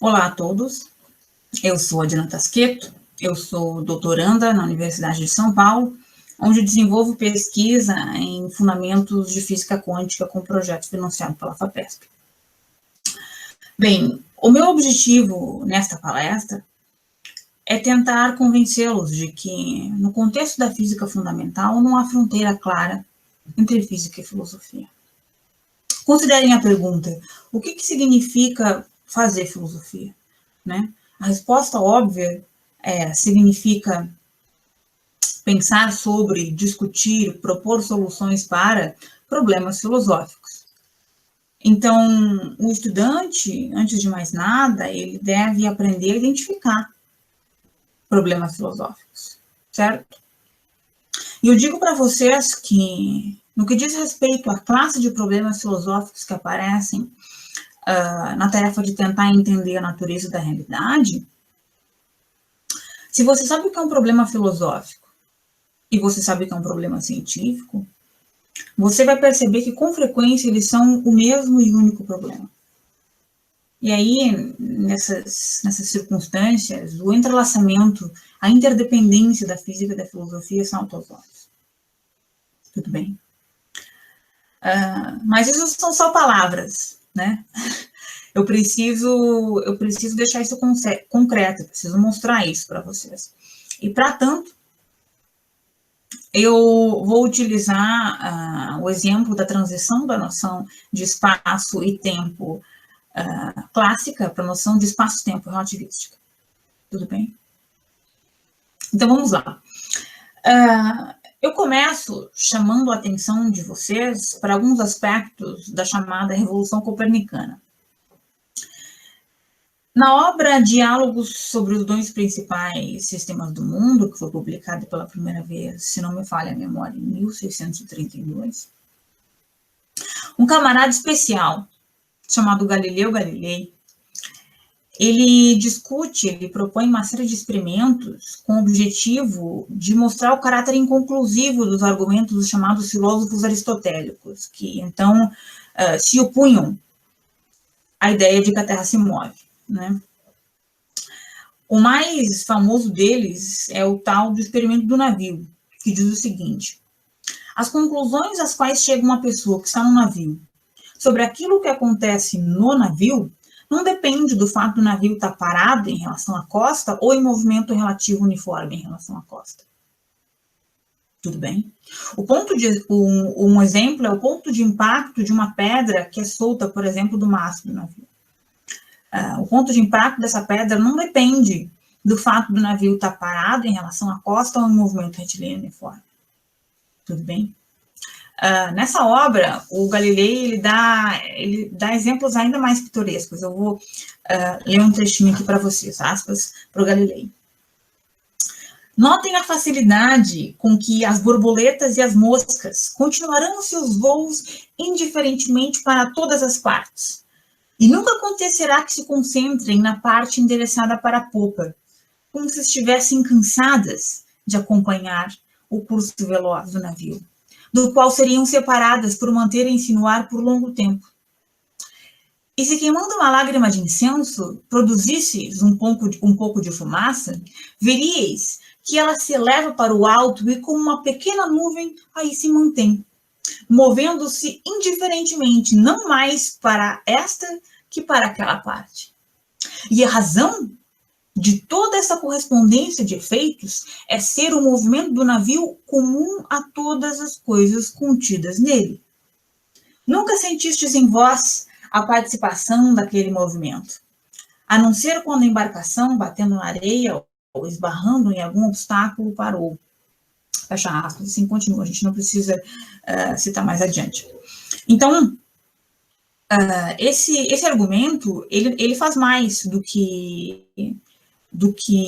Olá a todos, eu sou a Diana Tasqueto, eu sou doutoranda na Universidade de São Paulo, onde desenvolvo pesquisa em fundamentos de física quântica com projeto financiado pela FAPESP. Bem, o meu objetivo nesta palestra é tentar convencê-los de que, no contexto da física fundamental, não há fronteira clara entre física e filosofia. Considerem a pergunta: o que significa fazer filosofia? Né? A resposta óbvia significa pensar sobre, discutir, propor soluções para problemas filosóficos. Então, o estudante, antes de mais nada, ele deve aprender a identificar problemas filosóficos, certo? E eu digo para vocês que, no que diz respeito à classe de problemas filosóficos que aparecem na tarefa de tentar entender a natureza da realidade, se você sabe o que é um problema filosófico e você sabe o que é um problema científico, você vai perceber que, com frequência, eles são o mesmo e único problema. E aí, nessas circunstâncias, o entrelaçamento, a interdependência da física e da filosofia são aos olhos. Tudo bem? Mas isso são só palavras, né? Eu preciso deixar isso concreto, eu preciso mostrar isso para vocês. E, para tanto, eu vou utilizar o exemplo da transição da noção de espaço e tempo clássica para a noção de espaço-tempo relativística. Tudo bem? Então, vamos lá. Eu começo chamando a atenção de vocês para alguns aspectos da chamada Revolução Copernicana. Na obra Diálogos sobre os dois principais sistemas do mundo, que foi publicada pela primeira vez, se não me falha a memória, em 1632, um camarada especial, chamado Galileu Galilei, ele propõe uma série de experimentos com o objetivo de mostrar o caráter inconclusivo dos argumentos dos chamados filósofos aristotélicos, que então se opunham à ideia de que a Terra se move. Né? O mais famoso deles é o tal do experimento do navio, que diz o seguinte: as conclusões às quais chega uma pessoa que está no navio sobre aquilo que acontece no navio não depende do fato do navio estar parado em relação à costa ou em movimento relativo uniforme em relação à costa. Tudo bem? Um exemplo é o ponto de impacto de uma pedra que é solta, por exemplo, do mastro do navio. O ponto de impacto dessa pedra não depende do fato do navio estar parado em relação à costa ou em movimento retilíneo uniforme. Tudo bem? Nessa obra, o Galilei ele dá exemplos ainda mais pitorescos. Eu vou ler um trechinho aqui para vocês, aspas, para o Galilei. Notem a facilidade com que as borboletas e as moscas continuarão seus voos indiferentemente para todas as partes. E nunca acontecerá que se concentrem na parte endereçada para a popa, como se estivessem cansadas de acompanhar o curso veloz do navio, do qual seriam separadas por manterem-se no ar por longo tempo. E se queimando uma lágrima de incenso produzisseis um pouco de fumaça, veríeis que ela se eleva para o alto e como uma pequena nuvem aí se mantém, movendo-se indiferentemente, não mais para esta que para aquela parte. E a razão de toda essa correspondência de efeitos é ser o movimento do navio comum a todas as coisas contidas nele. Nunca sentistes em vós a participação daquele movimento, a não ser quando a embarcação, batendo na areia ou esbarrando em algum obstáculo, parou. Fecha aspas, assim continua, a gente não precisa citar mais adiante. Então, esse argumento, ele faz mais do que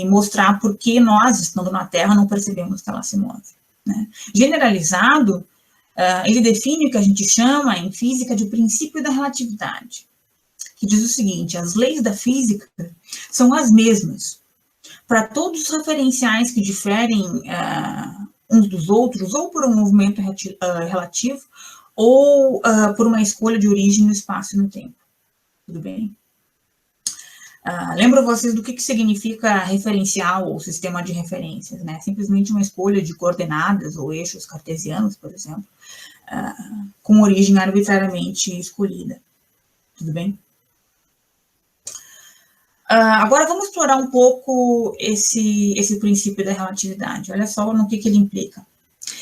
mostrar por que nós, estando na Terra, não percebemos que ela se move. Né? Generalizado, ele define o que a gente chama, em física, de princípio da relatividade, que diz o seguinte: as leis da física são as mesmas para todos os referenciais que diferem uns dos outros, ou por um movimento relativo, ou por uma escolha de origem no espaço e no tempo. Tudo bem? Lembro vocês do que significa referencial ou sistema de referências, né? Simplesmente uma escolha de coordenadas ou eixos cartesianos, por exemplo, com origem arbitrariamente escolhida. Tudo bem? Agora vamos explorar um pouco esse princípio da relatividade. Olha só no que ele implica.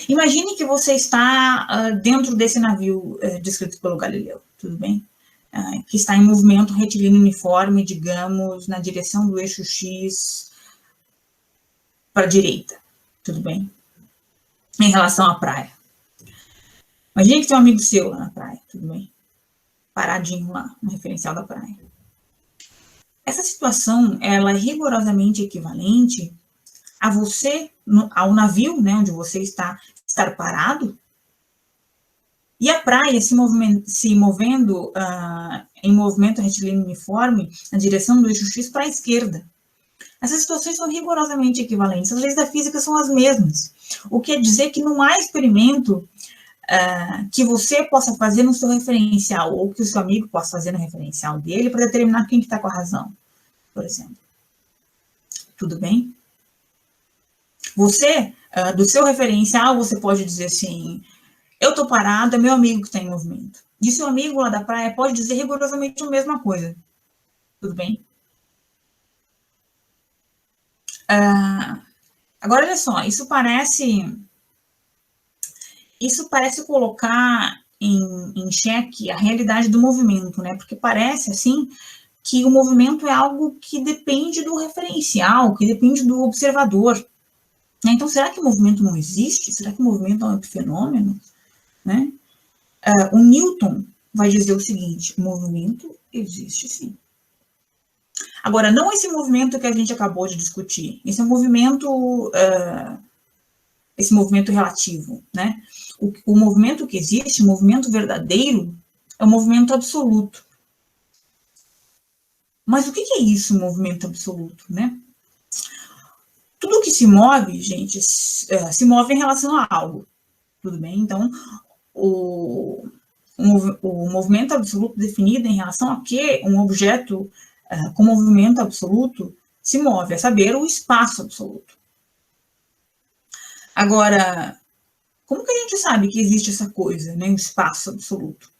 Imagine que você está dentro desse navio descrito pelo Galileu, tudo bem? Que está em movimento retilíneo uniforme, digamos, na direção do eixo X para a direita, tudo bem? Em relação à praia. Imagine que tem um amigo seu lá na praia, tudo bem? Paradinho lá, no referencial da praia. Essa situação, ela é rigorosamente equivalente a você, ao navio, né, onde você estar parado, e a praia se movendo em movimento retilíneo uniforme na direção do eixo X para a esquerda. Essas situações são rigorosamente equivalentes. As leis da física são as mesmas. O que quer dizer que não há experimento que você possa fazer no seu referencial, ou que o seu amigo possa fazer no referencial dele, para determinar quem que está com a razão, por exemplo. Tudo bem? Você, do seu referencial, você pode dizer assim, eu estou parado, é meu amigo que está em movimento. E seu amigo lá da praia pode dizer rigorosamente a mesma coisa. Tudo bem? Agora, olha só, isso parece colocar em xeque a realidade do movimento, né? Porque parece, assim, que o movimento é algo que depende do referencial, que depende do observador. Então, será que o movimento não existe? Será que o movimento é um epifenômeno? Né? O Newton vai dizer o seguinte, o movimento existe sim. Agora, não esse movimento que a gente acabou de discutir, esse é um movimento, esse movimento relativo, né? O movimento que existe, o movimento verdadeiro, é o movimento absoluto. Mas o que é isso, o movimento absoluto, né? Tudo que se move, gente, se move em relação a algo, tudo bem? Então, o movimento absoluto definido em relação a que um objeto com movimento absoluto se move, a saber, o espaço absoluto. Agora, como que a gente sabe que existe essa coisa, né, o espaço absoluto?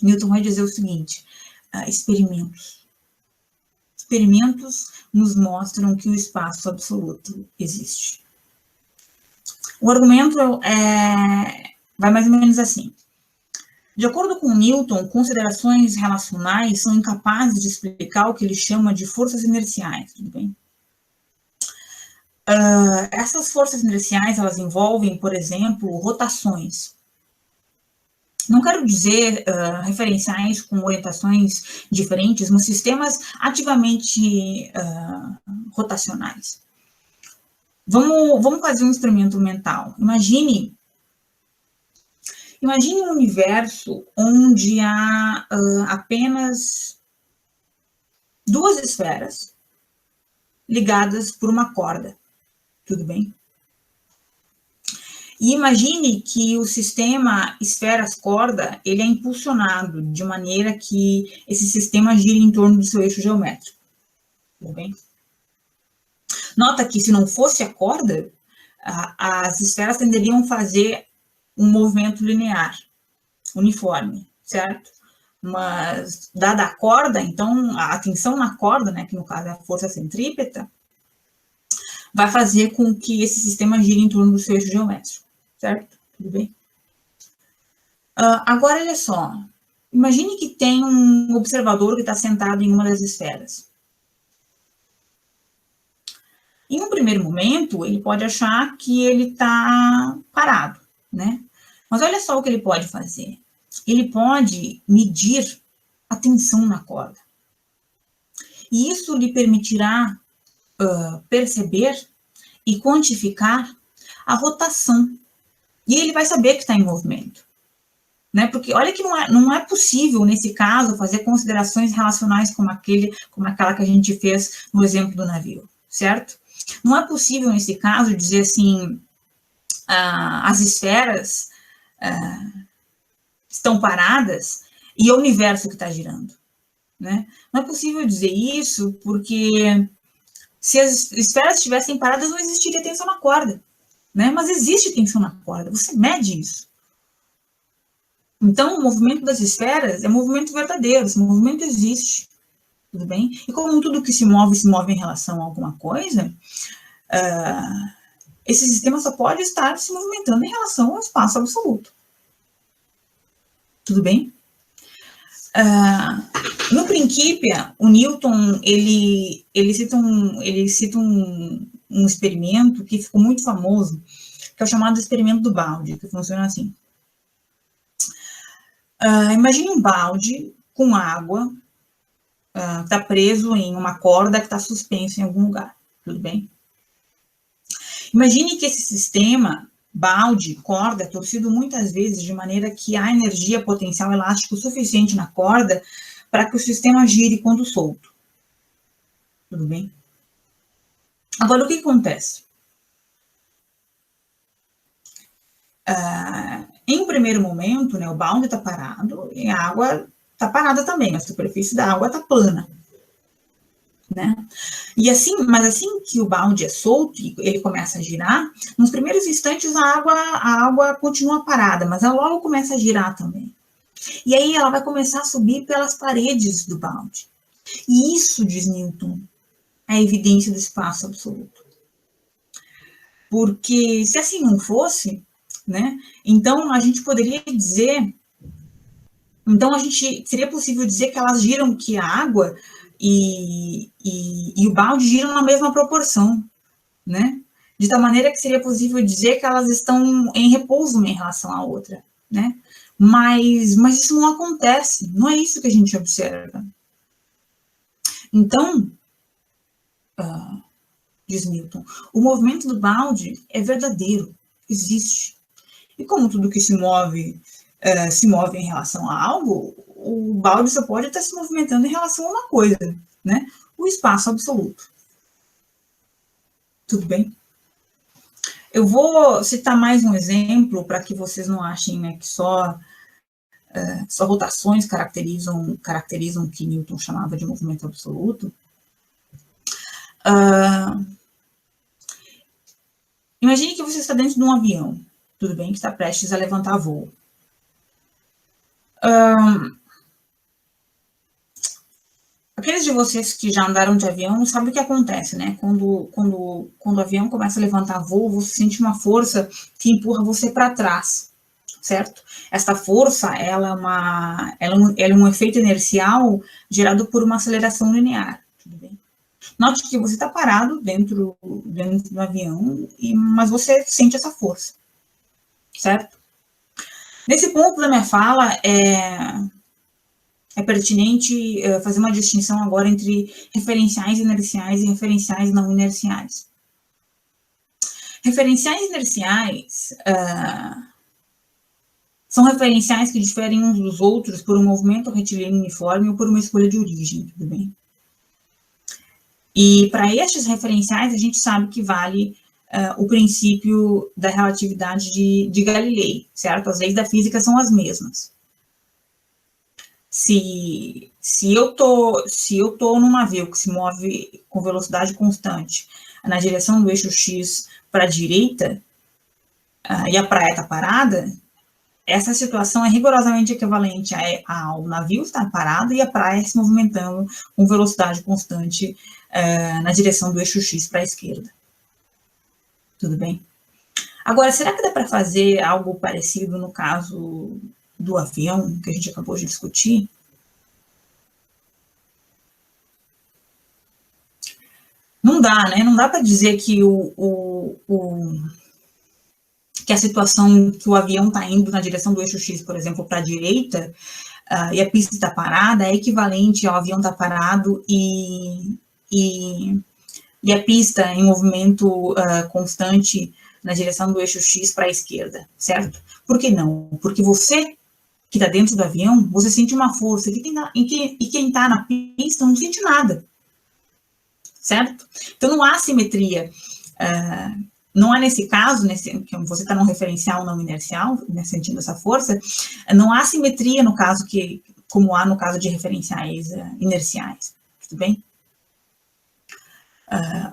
Newton vai dizer o seguinte, experimentos. Experimentos nos mostram que o espaço absoluto existe. O argumento vai mais ou menos assim. De acordo com Newton, considerações relacionais são incapazes de explicar o que ele chama de forças inerciais, tudo bem? Essas forças inerciais, elas envolvem, por exemplo, rotações. Não quero dizer referenciais com orientações diferentes, mas sistemas ativamente rotacionais. Vamos fazer um experimento mental. Imagine um universo onde há apenas duas esferas ligadas por uma corda, tudo bem? E imagine que o sistema esferas-corda, ele é impulsionado de maneira que esse sistema gira em torno do seu eixo geométrico, tudo bem? Nota que se não fosse a corda, as esferas tenderiam a fazer um movimento linear, uniforme, certo? Mas, dada a corda, então, a tensão na corda, né, que no caso é a força centrípeta, vai fazer com que esse sistema gire em torno do seu eixo geométrico, certo? Tudo bem? Agora, olha só, imagine que tem um observador que está sentado em uma das esferas. Em um primeiro momento, ele pode achar que ele está parado, né? Mas olha só o que ele pode fazer. Ele pode medir a tensão na corda. E isso lhe permitirá perceber e quantificar a rotação. E ele vai saber que está em movimento. Né? Porque olha que não é possível, nesse caso, fazer considerações relacionais como aquela que a gente fez no exemplo do navio, certo? Não é possível, nesse caso, dizer assim, as esferas estão paradas e é o universo que está girando. né? Não é possível dizer isso porque se as esferas estivessem paradas, não existiria tensão na corda, né? Mas existe tensão na corda, você mede isso. Então, o movimento das esferas é um movimento verdadeiro, esse movimento existe, tudo bem? E como tudo que se move em relação a alguma coisa, esse sistema só pode estar se movimentando em relação ao espaço absoluto. Tudo bem? No Principia, o Newton, ele cita um experimento que ficou muito famoso, que é o chamado experimento do balde, que funciona assim. Imagine um balde com água, está preso em uma corda que está suspensa em algum lugar, tudo bem? Imagine que esse sistema, balde, corda, é torcido muitas vezes de maneira que há energia potencial elástico suficiente na corda para que o sistema gire quando solto. Tudo bem? Agora, o que acontece? Em um primeiro momento, né, o balde está parado e a água está parada também, a superfície da água está plana. Né? E assim, mas assim que o balde é solto e ele começa a girar, nos primeiros instantes a água continua parada, mas ela logo começa a girar também. E aí ela vai começar a subir pelas paredes do balde. E isso, diz Newton, é a evidência do espaço absoluto. Porque se assim não fosse, né, então a gente poderia dizer, seria possível dizer que elas giram, que a água e o balde giram na mesma proporção, né? De tal maneira que seria possível dizer que elas estão em repouso uma em relação à outra, né? Mas isso não acontece, não é isso que a gente observa. Então, diz Newton, o movimento do balde é verdadeiro, existe. E como tudo que se move em relação a algo, o balde só pode estar se movimentando em relação a uma coisa, né? O espaço absoluto. Tudo bem? Eu vou citar mais um exemplo para que vocês não achem, né, que só rotações caracterizam o que Newton chamava de movimento absoluto. Imagine que você está dentro de um avião, tudo bem, que está prestes a levantar voo. Aqueles de vocês que já andaram de avião sabem o que acontece, né? Quando o avião começa a levantar voo, você sente uma força que empurra você para trás, certo? Essa força, ela é um efeito inercial gerado por uma aceleração linear, tudo bem? Note que você está parado dentro do avião, mas você sente essa força, certo? Nesse ponto da minha fala, é pertinente fazer uma distinção agora entre referenciais inerciais e referenciais não inerciais. Referenciais inerciais são referenciais que diferem uns dos outros por um movimento retilíneo uniforme ou por uma escolha de origem, tudo bem? E para estes referenciais, a gente sabe que vale o princípio da relatividade de Galilei, certo? As leis da física são as mesmas. Se eu tô num navio que se move com velocidade constante na direção do eixo X para a direita, e a praia está parada, essa situação é rigorosamente equivalente ao navio estar parado e a praia se movimentando com velocidade constante na direção do eixo X para a esquerda. Tudo bem? Agora, será que dá para fazer algo parecido no caso do avião, que a gente acabou de discutir? Não dá, né? Não dá para dizer que que a situação que o avião está indo na direção do eixo X, por exemplo, para a direita, e a pista está parada, é equivalente ao avião estar parado e a pista em movimento constante na direção do eixo X para a esquerda, certo? Por que não? Porque você que está dentro do avião, você sente uma força, e quem está na pista não sente nada, certo? Então, não há simetria. Não há nesse caso, que você está num referencial não inercial, né, sentindo essa força, não há simetria no caso como há no caso de referenciais inerciais, tudo bem?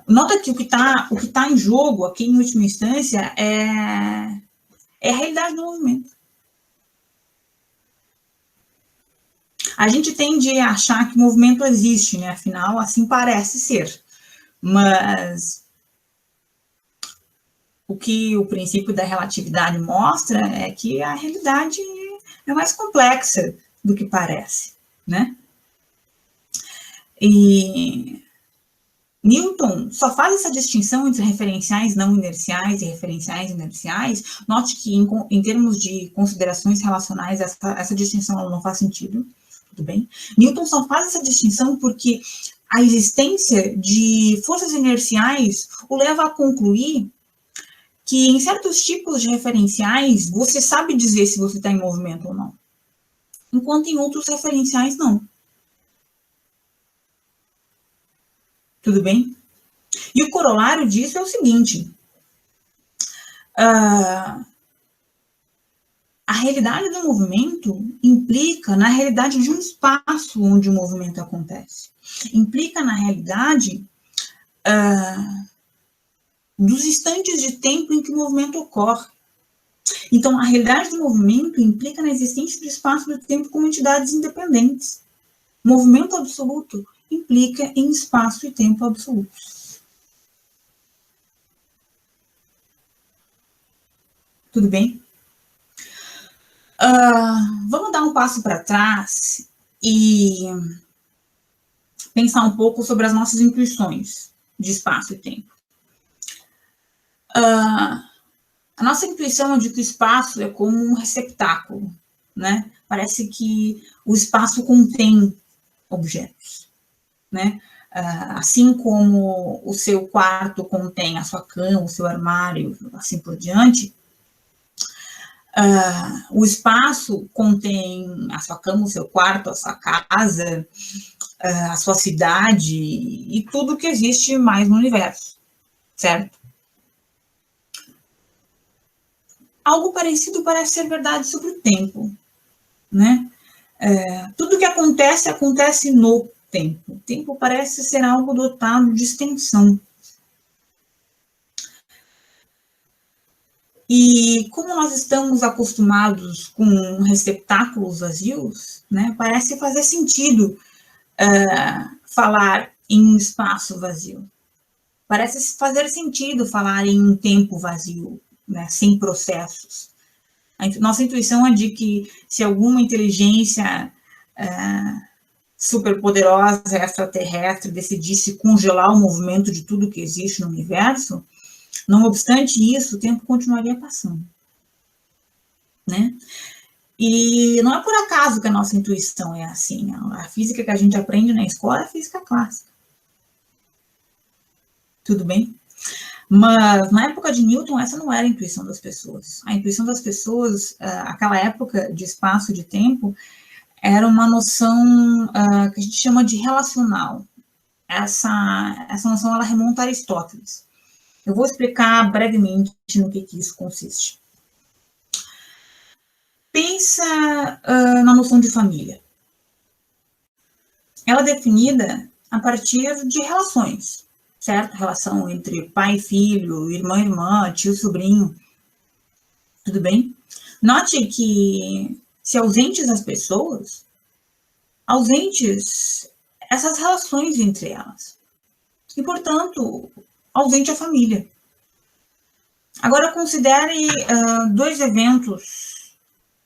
Nota que o que tá em jogo aqui, em última instância, é a realidade do movimento. A gente tende a achar que o movimento existe, né? Afinal, assim parece ser. Mas o que o princípio da relatividade mostra é que a realidade é mais complexa do que parece, né? E Newton só faz essa distinção entre referenciais não inerciais e referenciais inerciais. Note que, em termos de considerações relacionais, essa distinção ela não faz sentido, tudo bem? Newton só faz essa distinção porque a existência de forças inerciais o leva a concluir que em certos tipos de referenciais você sabe dizer se você está em movimento ou não, enquanto em outros referenciais não. Tudo bem? E o corolário disso é o seguinte: a realidade do movimento implica na realidade de um espaço onde o movimento acontece. Implica na realidade dos instantes de tempo em que o movimento ocorre. Então, a realidade do movimento implica na existência do espaço e do tempo como entidades independentes. Movimento absoluto implica em espaço e tempo absolutos. Tudo bem? Vamos dar um passo para trás e pensar um pouco sobre as nossas intuições de espaço e tempo. A nossa intuição é de que o espaço é como um receptáculo, né? Parece que o espaço contém objetos, né? Assim como o seu quarto contém a sua cama, o seu armário, assim por diante, o espaço contém a sua cama, o seu quarto, a sua casa, a sua cidade e tudo que existe mais no universo, certo? Algo parecido parece ser verdade sobre o tempo, né? Tudo que acontece, acontece no tempo. O tempo parece ser algo dotado de extensão. E como nós estamos acostumados com receptáculos vazios, né, parece fazer sentido falar em um espaço vazio. Parece fazer sentido falar em um tempo vazio, né, sem processos. Nossa intuição é de que se alguma inteligência superpoderosa extraterrestre decidisse congelar o movimento de tudo que existe no universo, não obstante isso, o tempo continuaria passando, né? E não é por acaso que a nossa intuição é assim. A física que a gente aprende na escola é a física clássica. Tudo bem? Mas na época de Newton, essa não era a intuição das pessoas. A intuição das pessoas, aquela época de espaço e de tempo, era uma noção que a gente chama de relacional. Essa noção ela remonta a Aristóteles. Eu vou explicar brevemente no que isso consiste. Pensa na noção de família. Ela é definida a partir de relações, certo? Relação entre pai e filho, irmã e irmã, tio e sobrinho. Tudo bem? Note que, se ausentes as pessoas, ausentes essas relações entre elas. E, portanto, ausente a família. Agora, considere dois eventos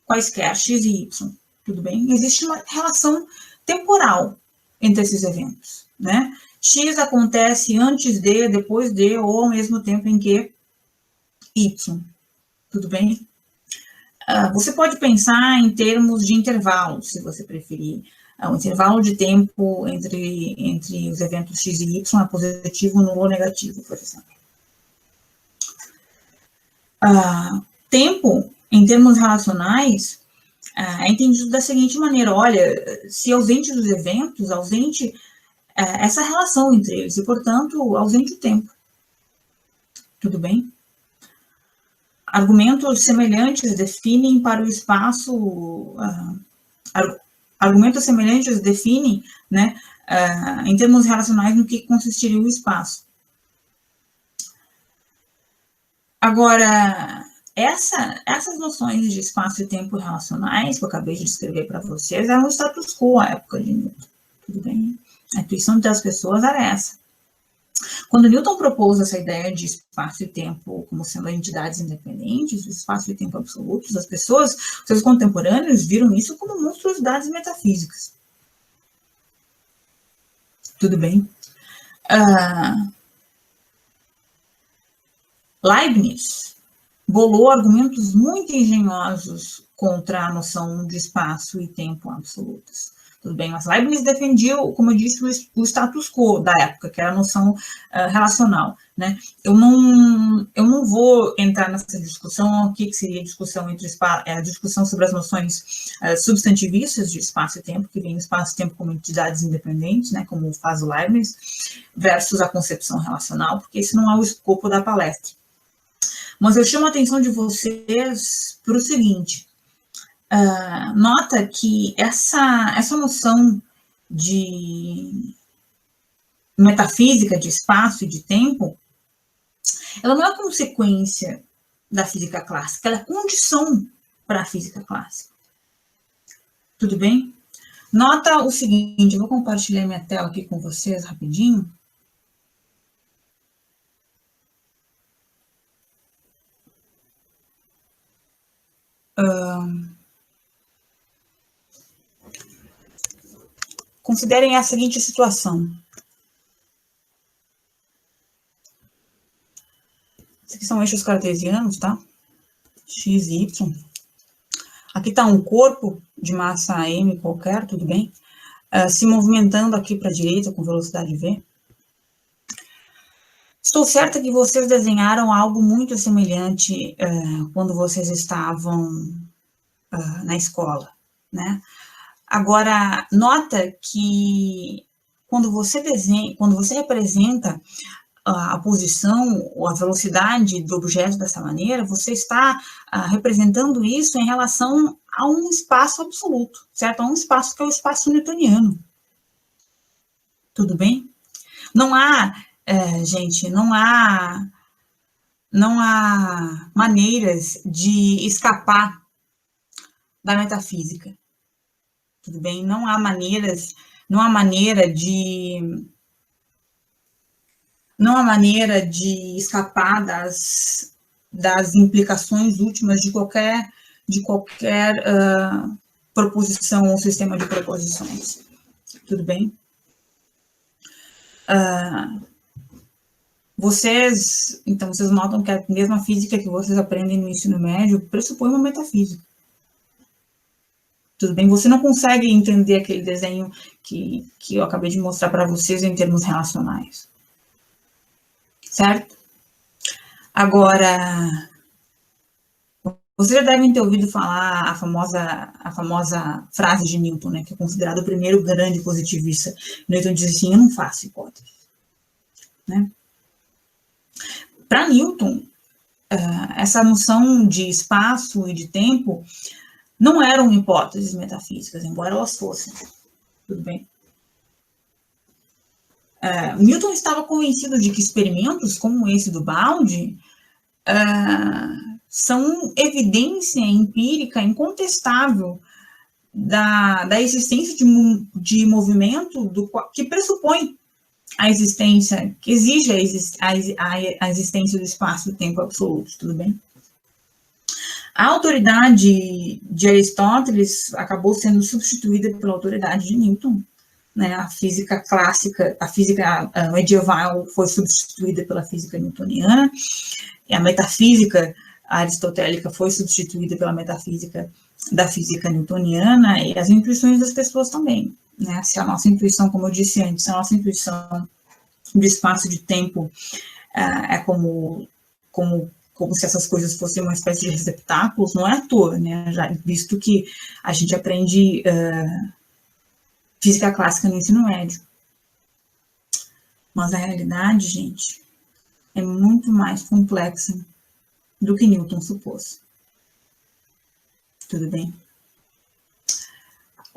quaisquer, X e Y, tudo bem? Existe uma relação temporal entre esses eventos, né? X acontece antes de, depois de, ou ao mesmo tempo em que Y, tudo bem? Você pode pensar em termos de intervalo, se você preferir. O intervalo de tempo entre os eventos X e Y é positivo, nulo ou negativo, por exemplo. Tempo, em termos relacionais, é entendido da seguinte maneira: olha, se ausente dos eventos, ausente essa relação entre eles, e, portanto, ausente o tempo. Tudo bem? Argumentos semelhantes definem para o espaço Argumentos semelhantes definem, né, em termos relacionais, no que consistiria o espaço. Agora, essas noções de espaço e tempo relacionais que eu acabei de descrever para vocês eram o status quo à época de Newton, tudo bem? A intuição das pessoas era essa. Quando Newton propôs essa ideia de espaço e tempo como sendo entidades independentes, espaço e tempo absolutos, as pessoas, seus contemporâneos, viram isso como monstruosidades metafísicas. Tudo bem? Leibniz bolou argumentos muito engenhosos contra a noção de espaço e tempo absolutos. Tudo bem, mas Leibniz defendia, como eu disse, o status quo da época, que era a noção relacional, né? Eu não vou entrar nessa discussão, o que seria a discussão a discussão sobre as noções substantivistas de espaço e tempo, que vem espaço e tempo como entidades independentes, né, como faz o Leibniz, versus a concepção relacional, porque esse não é o escopo da palestra. Mas eu chamo a atenção de vocês para o seguinte, nota que essa noção de metafísica de espaço e de tempo, ela não é consequência da física clássica, ela é condição para a física clássica. Tudo bem? Nota o seguinte, eu vou compartilhar minha tela aqui com vocês rapidinho. Considerem a seguinte situação. Esses aqui são eixos cartesianos, tá? X e Y. Aqui está um corpo de massa m qualquer, tudo bem? Se movimentando aqui para a direita com velocidade v. Estou certa que vocês desenharam algo muito semelhante quando vocês estavam na escola, né? Agora, nota que quando você representa a posição ou a velocidade do objeto dessa maneira, você está representando isso em relação a um espaço absoluto, certo? A um espaço que é o espaço newtoniano. Tudo bem? Não há, gente, não há maneiras de escapar da metafísica. Tudo bem? Não há maneira de escapar das implicações últimas de qualquer proposição ou sistema de proposições. Tudo bem? Vocês notam que a mesma física que vocês aprendem no ensino médio pressupõe uma metafísica. Tudo bem? Você não consegue entender aquele desenho que eu acabei de mostrar para vocês em termos relacionais. Certo? Agora, vocês já devem ter ouvido falar a famosa frase de Newton, né, que é considerado o primeiro grande positivista. Newton diz assim, eu não faço hipótese. Né? Para Newton, essa noção de espaço e de tempo não eram hipóteses metafísicas, embora elas fossem. Tudo bem? Newton estava convencido de que experimentos como esse do balde são evidência empírica incontestável da existência de movimento que pressupõe a existência, que exige a existência do espaço e do tempo absoluto, tudo bem? A autoridade de Aristóteles acabou sendo substituída pela autoridade de Newton, né? A física clássica, a física medieval foi substituída pela física newtoniana, e a metafísica aristotélica foi substituída pela metafísica da física newtoniana, e as intuições das pessoas também, né? Se a nossa intuição, como eu disse antes, a nossa intuição de espaço e de tempo é como se essas coisas fossem uma espécie de receptáculos, não é à toa, né? Já visto que a gente aprende física clássica no ensino médio. Mas a realidade, gente, é muito mais complexa do que Newton supôs. Tudo bem?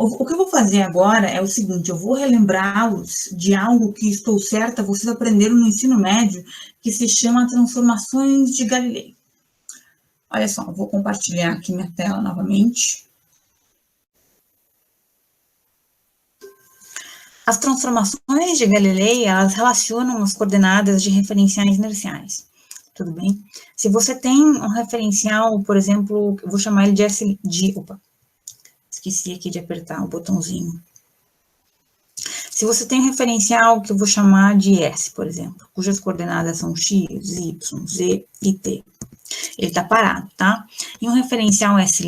O que eu vou fazer agora é o seguinte, eu vou relembrá-los de algo que estou certa, vocês aprenderam no ensino médio, que se chama transformações de Galilei. Olha só, eu vou compartilhar aqui minha tela novamente. As transformações de Galilei, elas relacionam as coordenadas de referenciais inerciais. Tudo bem? Se você tem um referencial, por exemplo, eu vou chamar ele opa, esqueci aqui de apertar o botãozinho. Se você tem um referencial que eu vou chamar de S, por exemplo, cujas coordenadas são x, y, z e t. Ele está parado, tá? E um referencial S',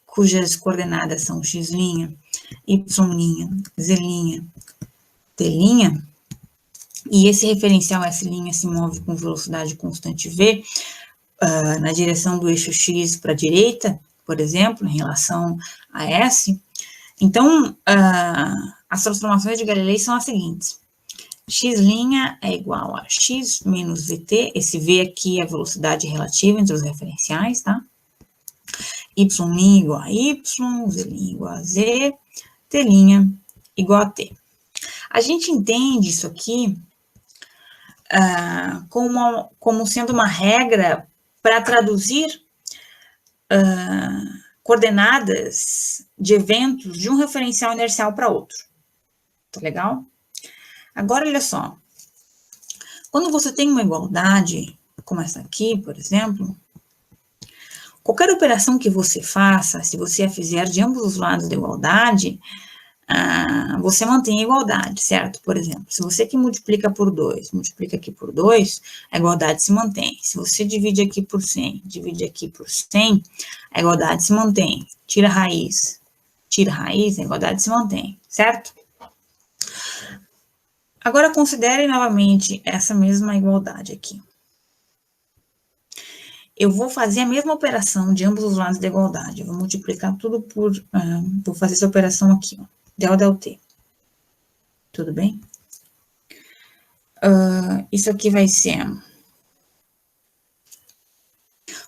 cujas coordenadas são x', y', z', t', e esse referencial S' se move com velocidade constante v, na direção do eixo x para a direita, por exemplo, em relação a S. Então, as transformações de Galilei são as seguintes. X' é igual a x menos vt, esse v aqui é a velocidade relativa entre os referenciais, tá? Y' igual a y, z' igual a z, t' igual a t. A gente entende isso aqui como sendo uma regra para traduzir coordenadas de eventos de um referencial inercial para outro. Tá legal? Agora, olha só. Quando você tem uma igualdade, como essa aqui, por exemplo, qualquer operação que você faça, se você a fizer de ambos os lados da igualdade, você mantém a igualdade, certo? Por exemplo, se você que multiplica por 2, multiplica aqui por 2, a igualdade se mantém. Se você divide aqui por 100, divide aqui por 100, a igualdade se mantém. Tira a raiz, a igualdade se mantém, certo? Agora, considere novamente essa mesma igualdade aqui. Eu vou fazer a mesma operação de ambos os lados da igualdade. Eu vou multiplicar tudo por... vou fazer essa operação aqui, ó. Del T. Tudo bem? Isso aqui vai ser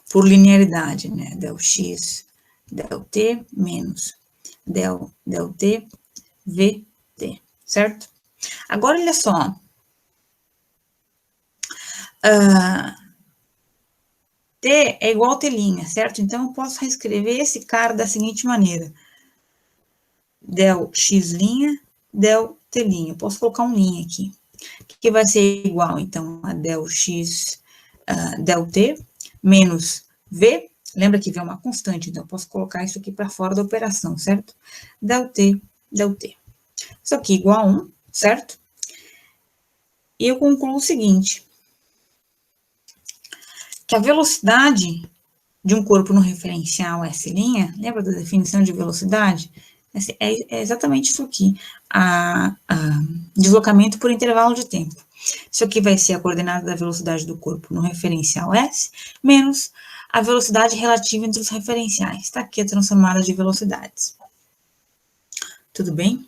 por linearidade, né? Del X, Del T, menos Del T, VT, certo? Agora, olha só. T é igual a T', certo? Então, eu posso reescrever esse cara da seguinte maneira. Del X', del T'. Eu posso colocar um linha aqui. Que vai ser igual, então, a del X, del T, menos V. Lembra que V é uma constante, então eu posso colocar isso aqui para fora da operação, certo? Del T, del T. Isso aqui igual a 1, certo? E eu concluo o seguinte. Que a velocidade de um corpo no referencial S', lembra da definição de velocidade? É exatamente isso aqui, deslocamento por intervalo de tempo. Isso aqui vai ser a coordenada da velocidade do corpo no referencial S, menos a velocidade relativa entre os referenciais. Está aqui a transformada de velocidades. Tudo bem?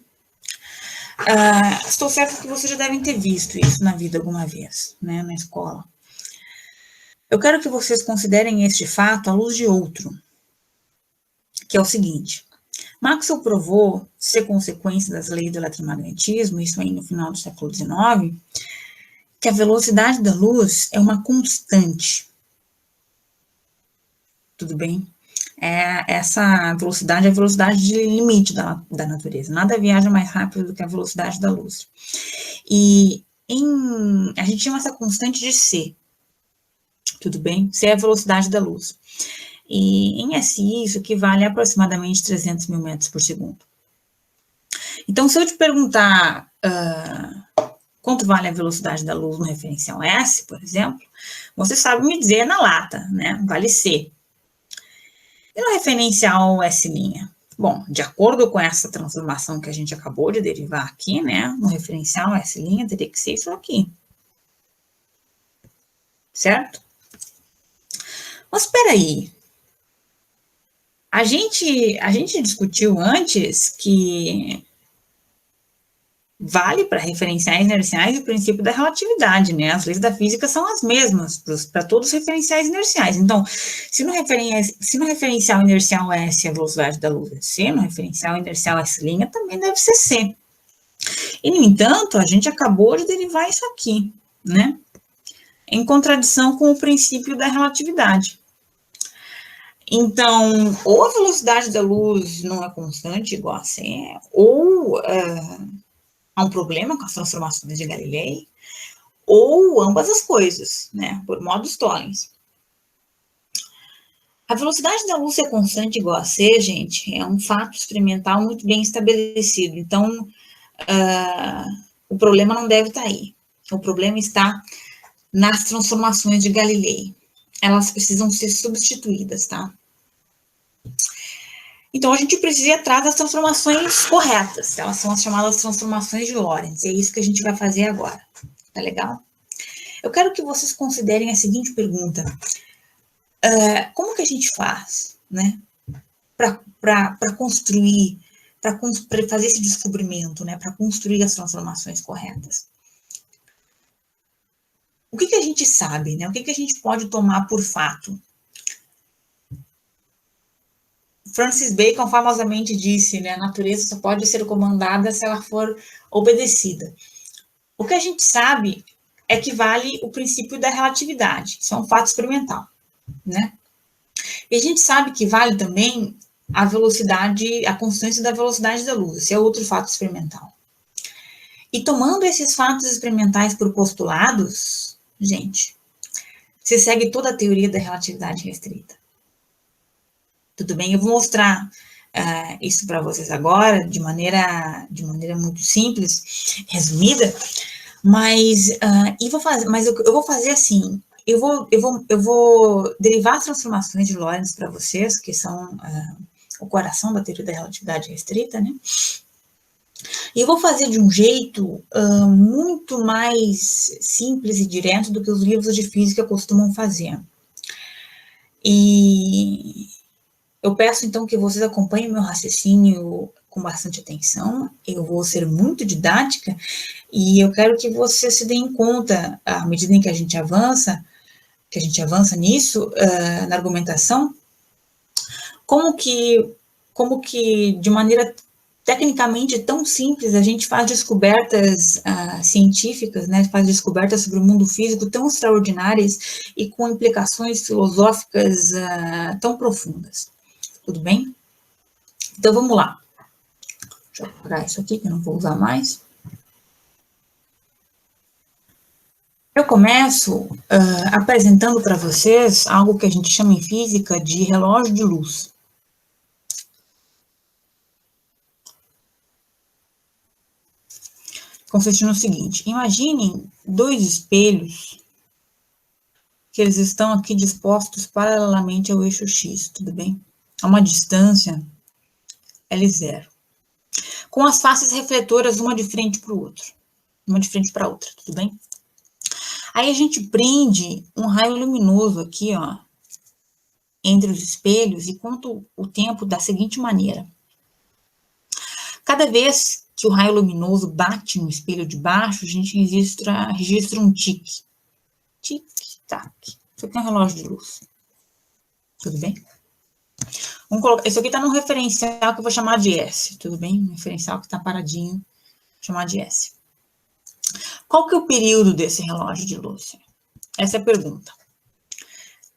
Estou certa que vocês já devem ter visto isso na vida alguma vez, né, na escola. Eu quero que vocês considerem este fato à luz de outro, que é o seguinte. Maxwell provou ser consequência das leis do eletromagnetismo, isso aí no final do século XIX, que a velocidade da luz é uma constante. Tudo bem? Essa velocidade é a velocidade de limite da natureza. Nada viaja mais rápido do que a velocidade da luz. E a gente chama essa constante de C. Tudo bem? C é a velocidade da luz. E em SI, isso equivale a aproximadamente 300 mil metros por segundo. Então, se eu te perguntar quanto vale a velocidade da luz no referencial S, por exemplo, você sabe me dizer na lata, né? Vale C. E no referencial S'? Bom, de acordo com essa transformação que a gente acabou de derivar aqui, né? No referencial S' teria que ser isso aqui. Certo? Mas espera aí. A gente discutiu antes que vale para referenciais inerciais e o princípio da relatividade, né? As leis da física são as mesmas para todos os referenciais inerciais. Então, se no referencial inercial S a velocidade da luz é c, no referencial inercial S' também deve ser c. E, no entanto, a gente acabou de derivar isso aqui, né? Em contradição com o princípio da relatividade. Então, ou a velocidade da luz não é constante, igual a c, ou há um problema com as transformações de Galilei, ou ambas as coisas, né, por modos Tollens. A velocidade da luz ser constante igual a c, gente, é um fato experimental muito bem estabelecido. Então, o problema não deve estar aí. O problema está nas transformações de Galilei. Elas precisam ser substituídas, tá? Então, a gente precisa ir atrás das transformações corretas. Elas são as chamadas transformações de Lorentz. E é isso que a gente vai fazer agora. Tá legal? Eu quero que vocês considerem a seguinte pergunta. Como que a gente faz, né? Para construir, para fazer esse descobrimento, né? Para construir as transformações corretas. O que a gente sabe, né? O que a gente pode tomar por fato? Francis Bacon famosamente disse, né, a natureza só pode ser comandada se ela for obedecida. O que a gente sabe é que vale o princípio da relatividade, isso é um fato experimental, né? E a gente sabe que vale também a velocidade, a constância da velocidade da luz, esse é outro fato experimental. E tomando esses fatos experimentais por postulados, gente, você segue toda a teoria da relatividade restrita. Tudo bem? Eu vou mostrar isso para vocês agora, de maneira muito simples, resumida, mas eu vou fazer assim, eu vou derivar as transformações de Lorentz para vocês, que são o coração da teoria da relatividade restrita, né? E eu vou fazer de um jeito muito mais simples e direto do que os livros de física costumam fazer. E eu peço, então, que vocês acompanhem o meu raciocínio com bastante atenção. Eu vou ser muito didática e eu quero que vocês se deem conta, à medida em que a gente avança nisso, na argumentação, como que de maneira tecnicamente tão simples a gente faz descobertas científicas, né, faz descobertas sobre o mundo físico tão extraordinárias e com implicações filosóficas tão profundas. Tudo bem? Então, vamos lá. Deixa eu apagar isso aqui, que eu não vou usar mais. Eu começo apresentando para vocês algo que a gente chama em física de relógio de luz. Consiste no seguinte, imaginem dois espelhos que eles estão aqui dispostos paralelamente ao eixo X, tudo bem? A uma distância L0, com as faces refletoras uma de frente para o outro, uma de frente para a outra, tudo bem? Aí a gente prende um raio luminoso aqui, ó, entre os espelhos e conta o tempo da seguinte maneira. Cada vez que o raio luminoso bate no espelho de baixo, a gente registra um tique. Tic-tac. Isso aqui é um relógio de luz. Tudo bem? Vamos colocar, esse aqui está num referencial que eu vou chamar de S, tudo bem? Um referencial que está paradinho, vou chamar de S. Qual que é o período desse relógio de luz? Essa é a pergunta.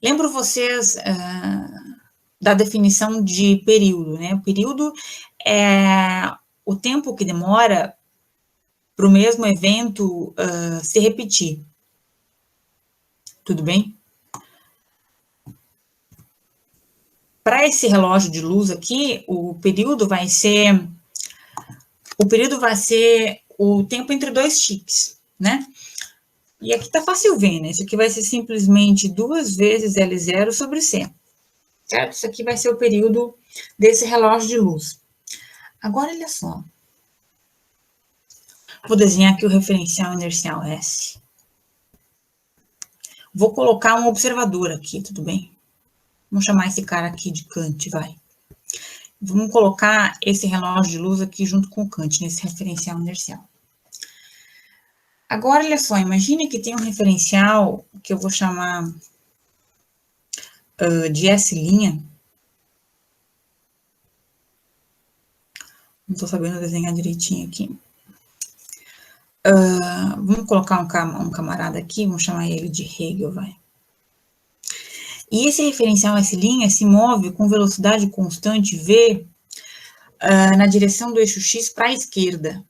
Lembro vocês da definição de período, né? O período é o tempo que demora para o mesmo evento se repetir. Tudo bem? Para esse relógio de luz aqui, o período vai ser o tempo entre dois tiques, né? E aqui tá fácil ver, né? Isso aqui vai ser simplesmente 2 vezes L0 sobre C, certo? Isso aqui vai ser o período desse relógio de luz. Agora, olha só. Vou desenhar aqui o referencial inercial S. Vou colocar um observador aqui, tudo bem? Vamos chamar esse cara aqui de Kant, vai. Vamos colocar esse relógio de luz aqui junto com o Kant, nesse referencial inercial. Agora, olha só, imagine que tem um referencial que eu vou chamar de S'. Não estou sabendo desenhar direitinho aqui. Vamos colocar um camarada aqui, vamos chamar ele de Hegel, vai. E esse referencial S' se move com velocidade constante v na direção do eixo x para a esquerda,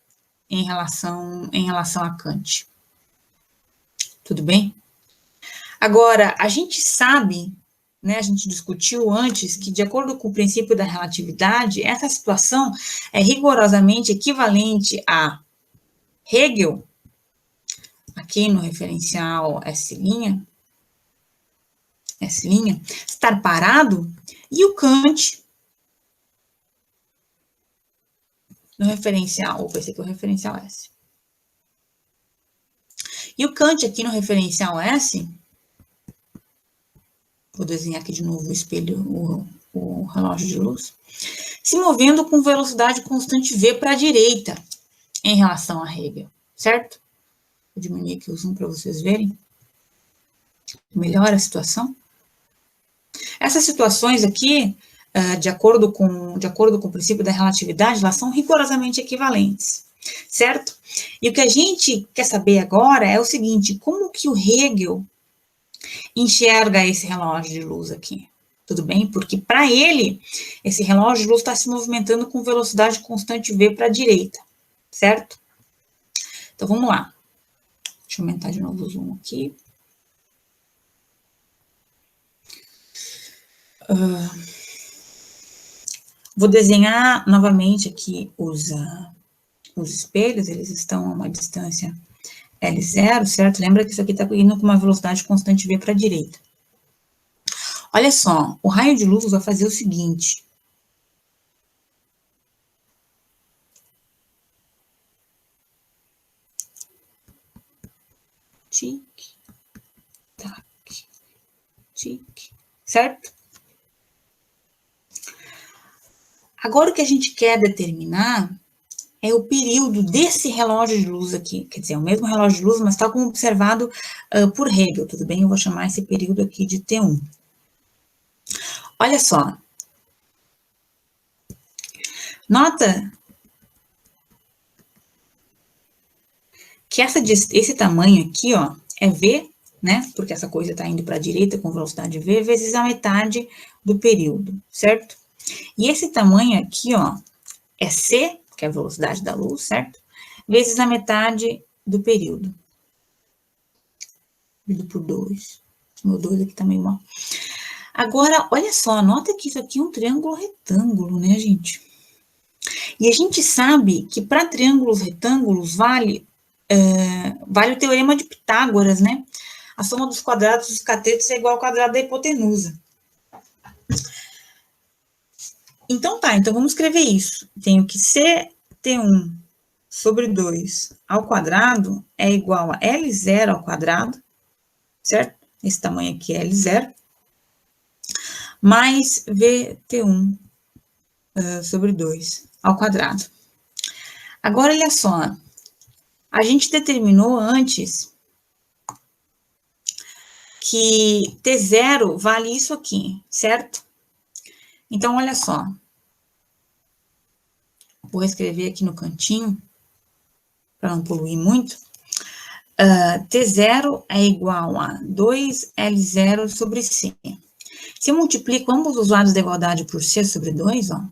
em relação a Kant. Tudo bem? Agora, a gente sabe, né, a gente discutiu antes, que de acordo com o princípio da relatividade, essa situação é rigorosamente equivalente a Hegel, aqui no referencial S', estar parado, e o Kant no referencial, opa, esse aqui é o referencial S. E o Kant aqui no referencial S, vou desenhar aqui de novo o espelho, o relógio de luz, se movendo com velocidade constante v para a direita, em relação a Hegel, certo? Vou diminuir aqui o zoom para vocês verem. Melhora a situação. Essas situações aqui, de acordo com o princípio da relatividade, elas são rigorosamente equivalentes, certo? E o que a gente quer saber agora é o seguinte, como que o Hegel enxerga esse relógio de luz aqui? Tudo bem? Porque para ele, esse relógio de luz está se movimentando com velocidade constante v para a direita, certo? Então, vamos lá. Deixa eu aumentar de novo o zoom aqui. Vou desenhar novamente aqui os espelhos, eles estão a uma distância L0, certo? Lembra que isso aqui está indo com uma velocidade constante v para a direita. Olha só, o raio de luz vai fazer o seguinte. Tic, tac, tic, certo? Agora o que a gente quer determinar é o período desse relógio de luz aqui, quer dizer, é o mesmo relógio de luz, mas tal como observado por Hegel, tudo bem? Eu vou chamar esse período aqui de T1. Olha só. Nota que esse tamanho aqui, ó, é V, né? Porque essa coisa está indo para a direita com velocidade V, vezes a metade do período, certo? E esse tamanho aqui, ó, é C, que é a velocidade da luz, certo? Vezes a metade do período. Dividido por 2. Meu 2 aqui tá meio mal. Agora, olha só, nota que isso aqui é um triângulo retângulo, né, gente? E a gente sabe que para triângulos retângulos vale o teorema de Pitágoras, né? A soma dos quadrados dos catetos é igual ao quadrado da hipotenusa. Então tá, então vamos escrever isso. Tenho que CT1 sobre 2 ao quadrado é igual a L0 ao quadrado, certo? Esse tamanho aqui é L0, mais VT1 sobre 2 ao quadrado. Agora, olha só, a gente determinou antes que T0 vale isso aqui, certo? Então, olha só. Vou escrever aqui no cantinho, para não poluir muito. T0 é igual a 2L0 sobre C. Se eu multiplico ambos os lados da igualdade por C sobre 2, ó,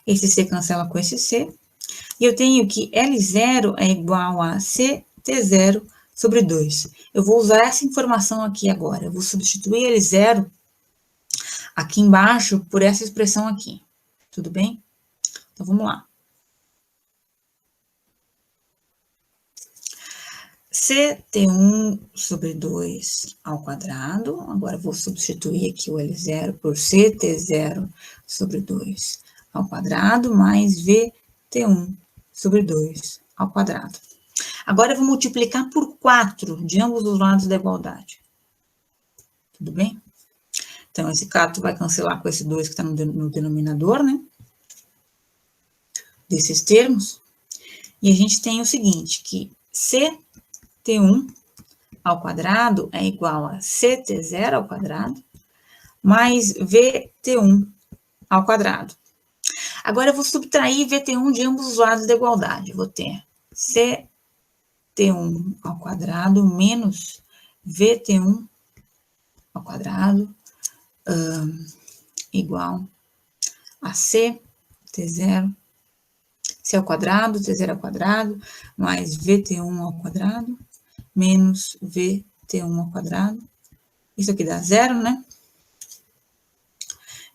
esse C cancela com esse C, e eu tenho que L0 é igual a CT0 sobre 2. Eu vou usar essa informação aqui agora. Eu vou substituir L0 aqui embaixo por essa expressão aqui. Tudo bem? Então, vamos lá. CT1 sobre 2 ao quadrado. Agora, vou substituir aqui o L0 por CT0 sobre 2 ao quadrado, mais VT1 sobre 2 ao quadrado. Agora, eu vou multiplicar por 4 de ambos os lados da igualdade. Tudo bem? Então, esse 4 vai cancelar com esse 2 que está no denominador, né? Desses termos. E a gente tem o seguinte, que CT1 ao quadrado é igual a CT0 ao quadrado mais VT1 ao quadrado. Agora, eu vou subtrair VT1 de ambos os lados da igualdade. Eu vou ter CT1 ao quadrado menos VT1 ao quadrado igual a CT0, C ao quadrado, T0 ao quadrado, mais VT1 ao quadrado, menos VT1 ao quadrado. Isso aqui dá zero, né?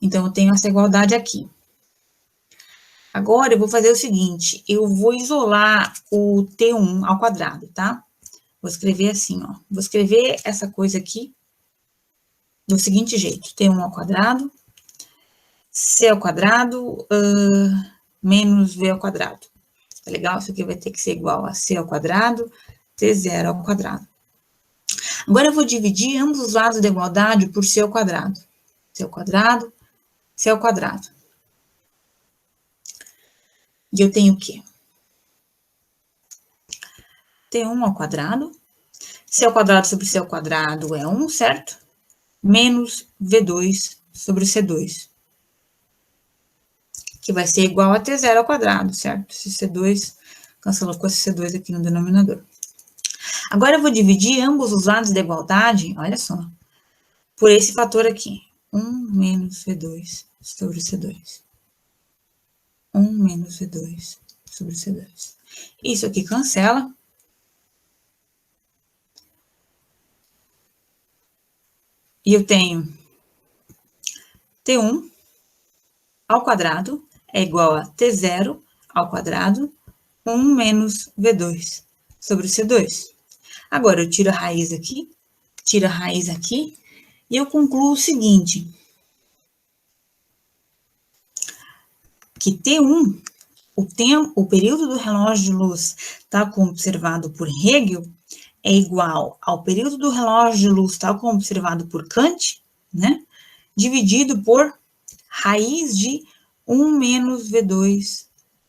Então, eu tenho essa igualdade aqui. Agora, eu vou fazer o seguinte, eu vou isolar o T1 ao quadrado, tá? Vou escrever assim, ó. Vou escrever essa coisa aqui do seguinte jeito, T1 ao quadrado, C ao quadrado, menos V ao quadrado. Tá legal? Isso aqui vai ter que ser igual a C ao quadrado, T0 ao quadrado. Agora, eu vou dividir ambos os lados da igualdade por C ao quadrado. C ao quadrado, C ao quadrado. E eu tenho o quê? T1 ao quadrado, C ao quadrado sobre C ao quadrado é 1, certo? Menos V2 sobre C2. Que vai ser igual a T0 ao quadrado, certo? Esse C2 cancelou com esse C2 aqui no denominador. Agora, eu vou dividir ambos os lados da igualdade, olha só, por esse fator aqui. 1 menos V2 sobre C2. 1 menos V2 sobre C2. Isso aqui cancela. E eu tenho T1 ao quadrado é igual a T0 ao quadrado, 1 menos V2 sobre C2. Agora, eu tiro a raiz aqui, e eu concluo o seguinte, que T1, o período do relógio de luz, tal como observado por Hegel, é igual ao período do relógio de luz, tal como observado por Kant, né? Dividido por raiz de 1 menos V2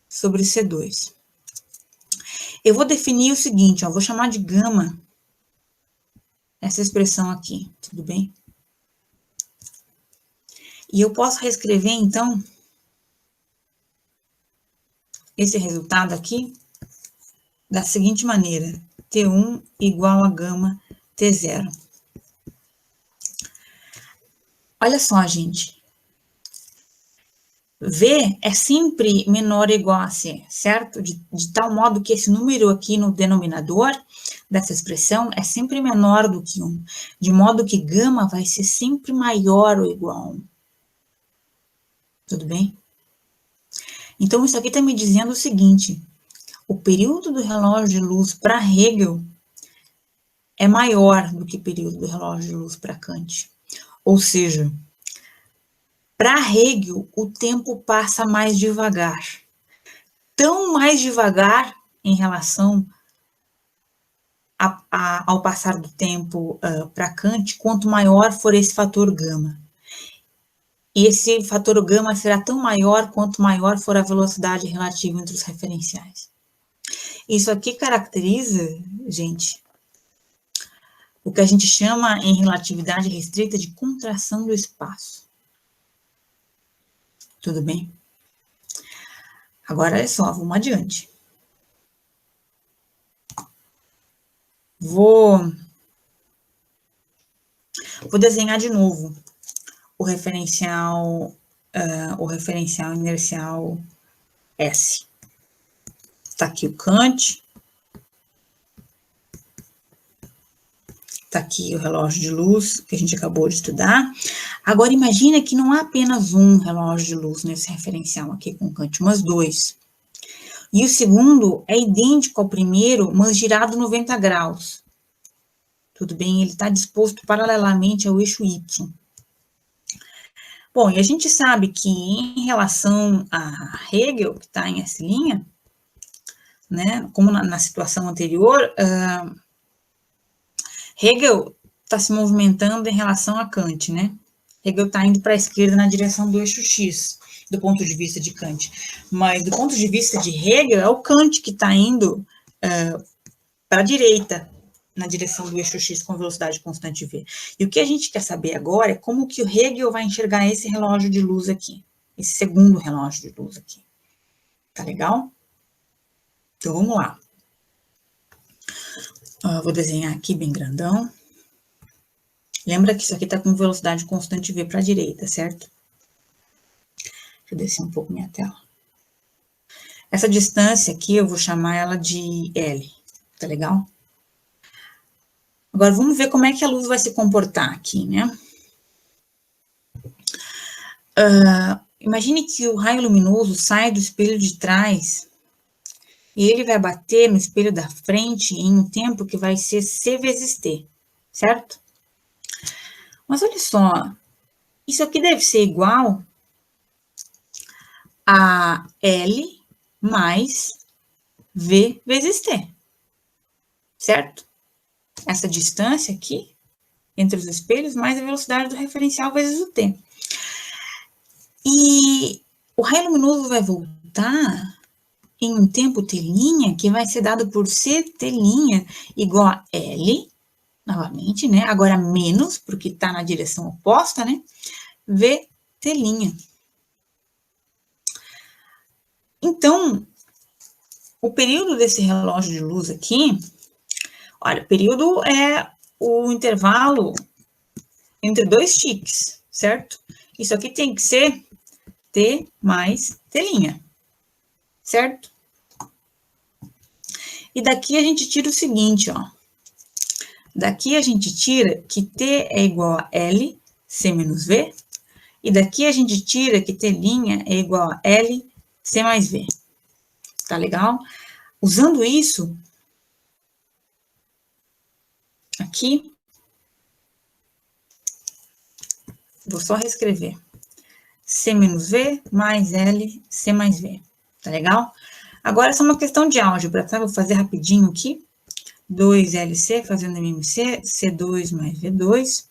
sobre C2. Eu vou definir o seguinte, ó, vou chamar de gama essa expressão aqui, tudo bem? E eu posso reescrever, então, esse resultado aqui da seguinte maneira, T1 igual a gama T0. Olha só, gente. V é sempre menor ou igual a C, certo? De tal modo que esse número aqui no denominador dessa expressão é sempre menor do que 1. De modo que gama vai ser sempre maior ou igual a 1. Tudo bem? Então, isso aqui está me dizendo o seguinte, o período do relógio de luz para Hegel é maior do que o período do relógio de luz para Kant. Ou seja, para Hegel, o tempo passa mais devagar. Tão mais devagar em relação ao passar do tempo para Kant, quanto maior for esse fator gama. E esse fator gama será tão maior quanto maior for a velocidade relativa entre os referenciais. Isso aqui caracteriza, gente, o que a gente chama em relatividade restrita de contração do espaço. Tudo bem? Agora, olha só, vamos adiante. Vou desenhar de novo o referencial inercial S. Está aqui o Kant. Está aqui o relógio de luz, que a gente acabou de estudar. Agora, imagina que não há apenas um relógio de luz nesse referencial aqui com Kant, mas dois. E o segundo é idêntico ao primeiro, mas girado 90 graus. Tudo bem? Ele está disposto paralelamente ao eixo Y. Bom, e a gente sabe que em relação a Hegel, que está em S', né, como na situação anterior, Hegel está se movimentando em relação a Kant, né? Hegel está indo para a esquerda na direção do eixo X. do ponto de vista de Kant. Mas do ponto de vista de Hegel, é o Kant que está indo para a direita, na direção do eixo X com velocidade constante v. E o que a gente quer saber agora é como que o Hegel vai enxergar esse relógio de luz aqui, esse segundo relógio de luz aqui. Tá legal? Então, vamos lá. Vou desenhar aqui bem grandão. Lembra que isso aqui está com velocidade constante v para a direita, certo? Deixa eu descer um pouco minha tela. Essa distância aqui, eu vou chamar ela de L, tá legal? Agora, vamos ver como é que a luz vai se comportar aqui, né? Imagine que o raio luminoso sai do espelho de trás e ele vai bater no espelho da frente em um tempo que vai ser c vezes t, certo? Mas olha só, isso aqui deve ser igual a L mais V vezes T, certo? Essa distância aqui, entre os espelhos, mais a velocidade do referencial vezes o T. E o raio luminoso vai voltar em um tempo T' que vai ser dado por CT' igual a L, novamente, né? Agora menos, porque está na direção oposta, né? VT'. Então, o período desse relógio de luz aqui, olha, o período é o intervalo entre dois tiques, certo? Isso aqui tem que ser T mais T', certo? E daqui a gente tira o seguinte, ó. Daqui a gente tira que T é igual a L, C menos V, e daqui a gente tira que T' é igual a L, C mais V. Tá legal? Usando isso, aqui, vou só reescrever. C menos V mais L, C mais V. Tá legal? Agora, essa é uma questão de álgebra, tá? Vou fazer rapidinho aqui. 2LC, fazendo MMC, C2 mais V2.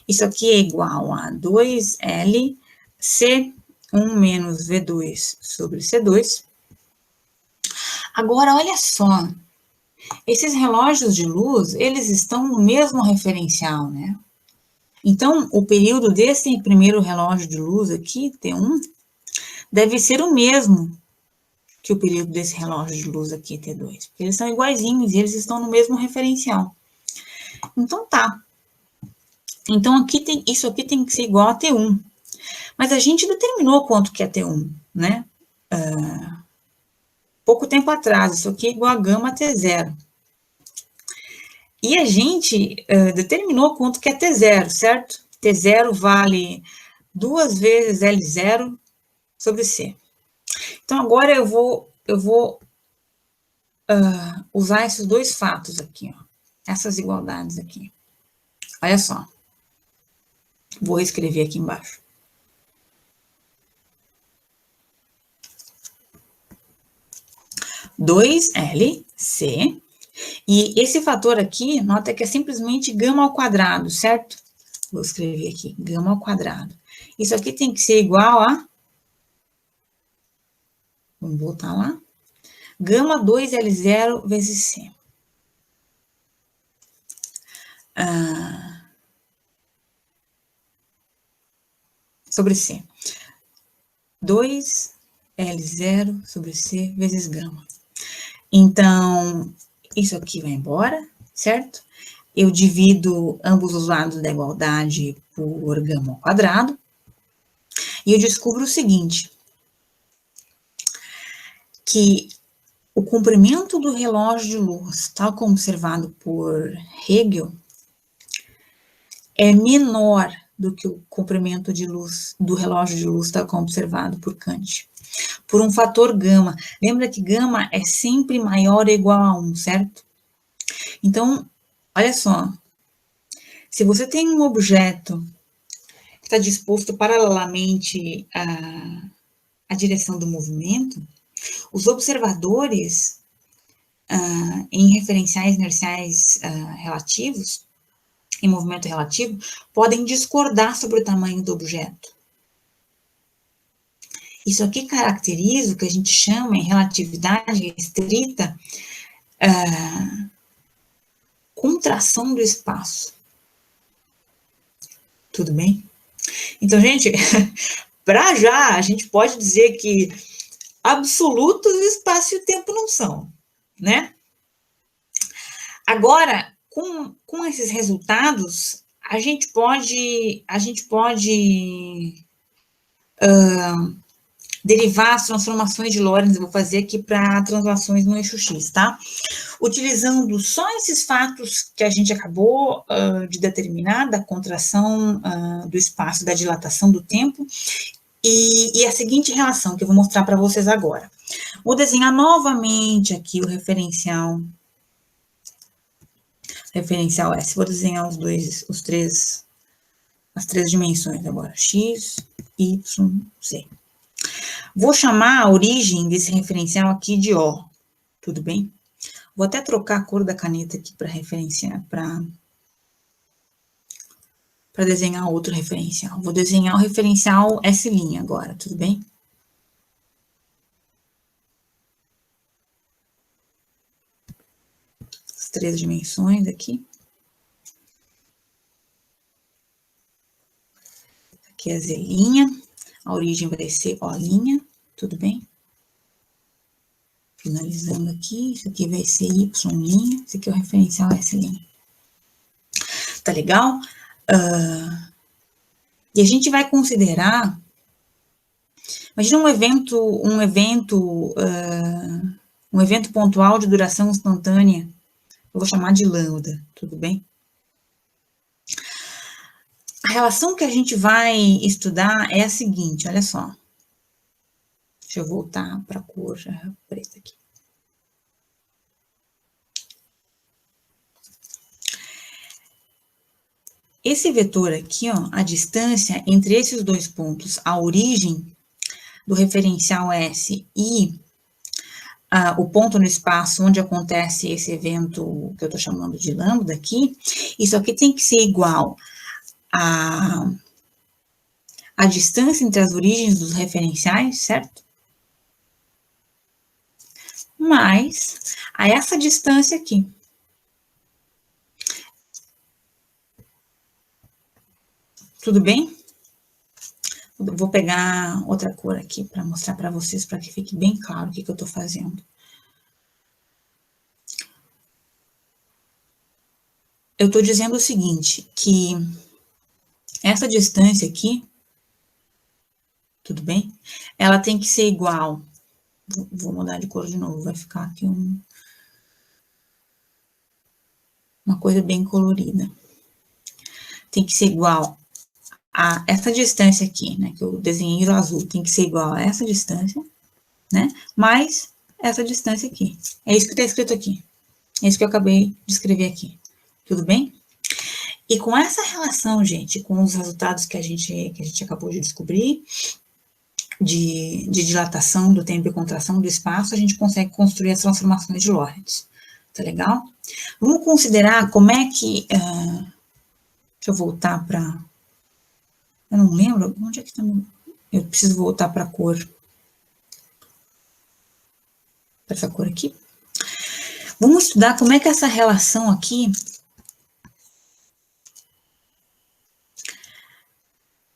Isso aqui é igual a 2L, C1 menos V2 sobre C2. Agora, olha só. Esses relógios de luz, eles estão no mesmo referencial, né? Então, o período desse primeiro relógio de luz aqui, T1, deve ser o mesmo que o período desse relógio de luz aqui, T2. Eles são iguaizinhos e eles estão no mesmo referencial. Então, tá. Então, aqui isso aqui tem que ser igual a T1. Mas a gente determinou quanto que é T1, né? Pouco tempo atrás, isso aqui é igual a gama T0. E a gente determinou quanto que é T0, certo? T0 vale 2 vezes L0 sobre C. Então, agora eu vou usar esses dois fatos aqui, ó. Essas igualdades aqui. Olha só. Vou escrever aqui embaixo. Dois L, C. E esse fator aqui, nota que é simplesmente gama ao quadrado, certo? Vou escrever aqui, gama ao quadrado. Isso aqui tem que ser igual a... Vamos voltar lá. Gama 2L0 vezes C. Sobre C. 2L0 sobre C vezes gama. Então, isso aqui vai embora, certo? Eu divido ambos os lados da igualdade por gama ao quadrado. E eu descubro o seguinte, que o comprimento do relógio de luz, tal como observado por Hegel, é menor do que o comprimento de luz do relógio de luz, tal como observado por Kant, por um fator gama. Lembra que gama é sempre maior ou igual a 1, certo? Então, olha só, se você tem um objeto que está disposto paralelamente à direção do movimento, os observadores em referenciais inerciais relativos, em movimento relativo, podem discordar sobre o tamanho do objeto. Isso aqui caracteriza o que a gente chama em relatividade restrita, contração do espaço. Tudo bem? Então, gente, para já, a gente pode dizer que absolutos o espaço e o tempo não são, né? Agora, com esses resultados, a gente pode derivar as transformações de Lorentz, eu vou fazer aqui para translações no eixo X, tá? Utilizando só esses fatos que a gente acabou de determinar, da contração do espaço, da dilatação do tempo, e a seguinte relação que eu vou mostrar para vocês agora. Vou desenhar novamente aqui o referencial S. Vou desenhar as três dimensões agora, x, y, z. Vou chamar a origem desse referencial aqui de O, tudo bem? Vou até trocar a cor da caneta aqui para referenciar, para desenhar outro referencial. Vou desenhar o referencial S' agora, tudo bem? As três dimensões aqui. Aqui é Z', a origem vai ser O', tudo bem? Finalizando aqui, isso aqui vai ser Y', esse aqui é o referencial S'. Tá legal? E a gente vai considerar, imagina um evento pontual de duração instantânea, eu vou chamar de lambda, tudo bem? A relação que a gente vai estudar é a seguinte, olha só. Deixa eu voltar para a cor preta aqui. Esse vetor aqui, ó, a distância entre esses dois pontos, a origem do referencial S e o ponto no espaço onde acontece esse evento que eu estou chamando de lambda aqui, isso aqui tem que ser igual a distância entre as origens dos referenciais, certo? Mais a essa distância aqui. Tudo bem? Vou pegar outra cor aqui para mostrar para vocês, para que fique bem claro o que eu estou fazendo. Eu estou dizendo o seguinte, que essa distância aqui, tudo bem? Ela tem que ser igual, vou mudar de cor de novo, vai ficar aqui uma coisa bem colorida. Tem que ser igual a essa distância aqui, né, que eu desenhei o azul, tem que ser igual a essa distância, né, mais essa distância aqui. É isso que está escrito aqui. É isso que eu acabei de escrever aqui. Tudo bem? E com essa relação, gente, com os resultados que a gente acabou de descobrir, de dilatação do tempo e contração do espaço, a gente consegue construir as transformações de Lorentz. Tá legal? Vamos considerar como é que... deixa eu voltar para... Eu não lembro, onde é que está meu... Eu preciso voltar para a cor. Para essa cor aqui. Vamos estudar como é que essa relação aqui...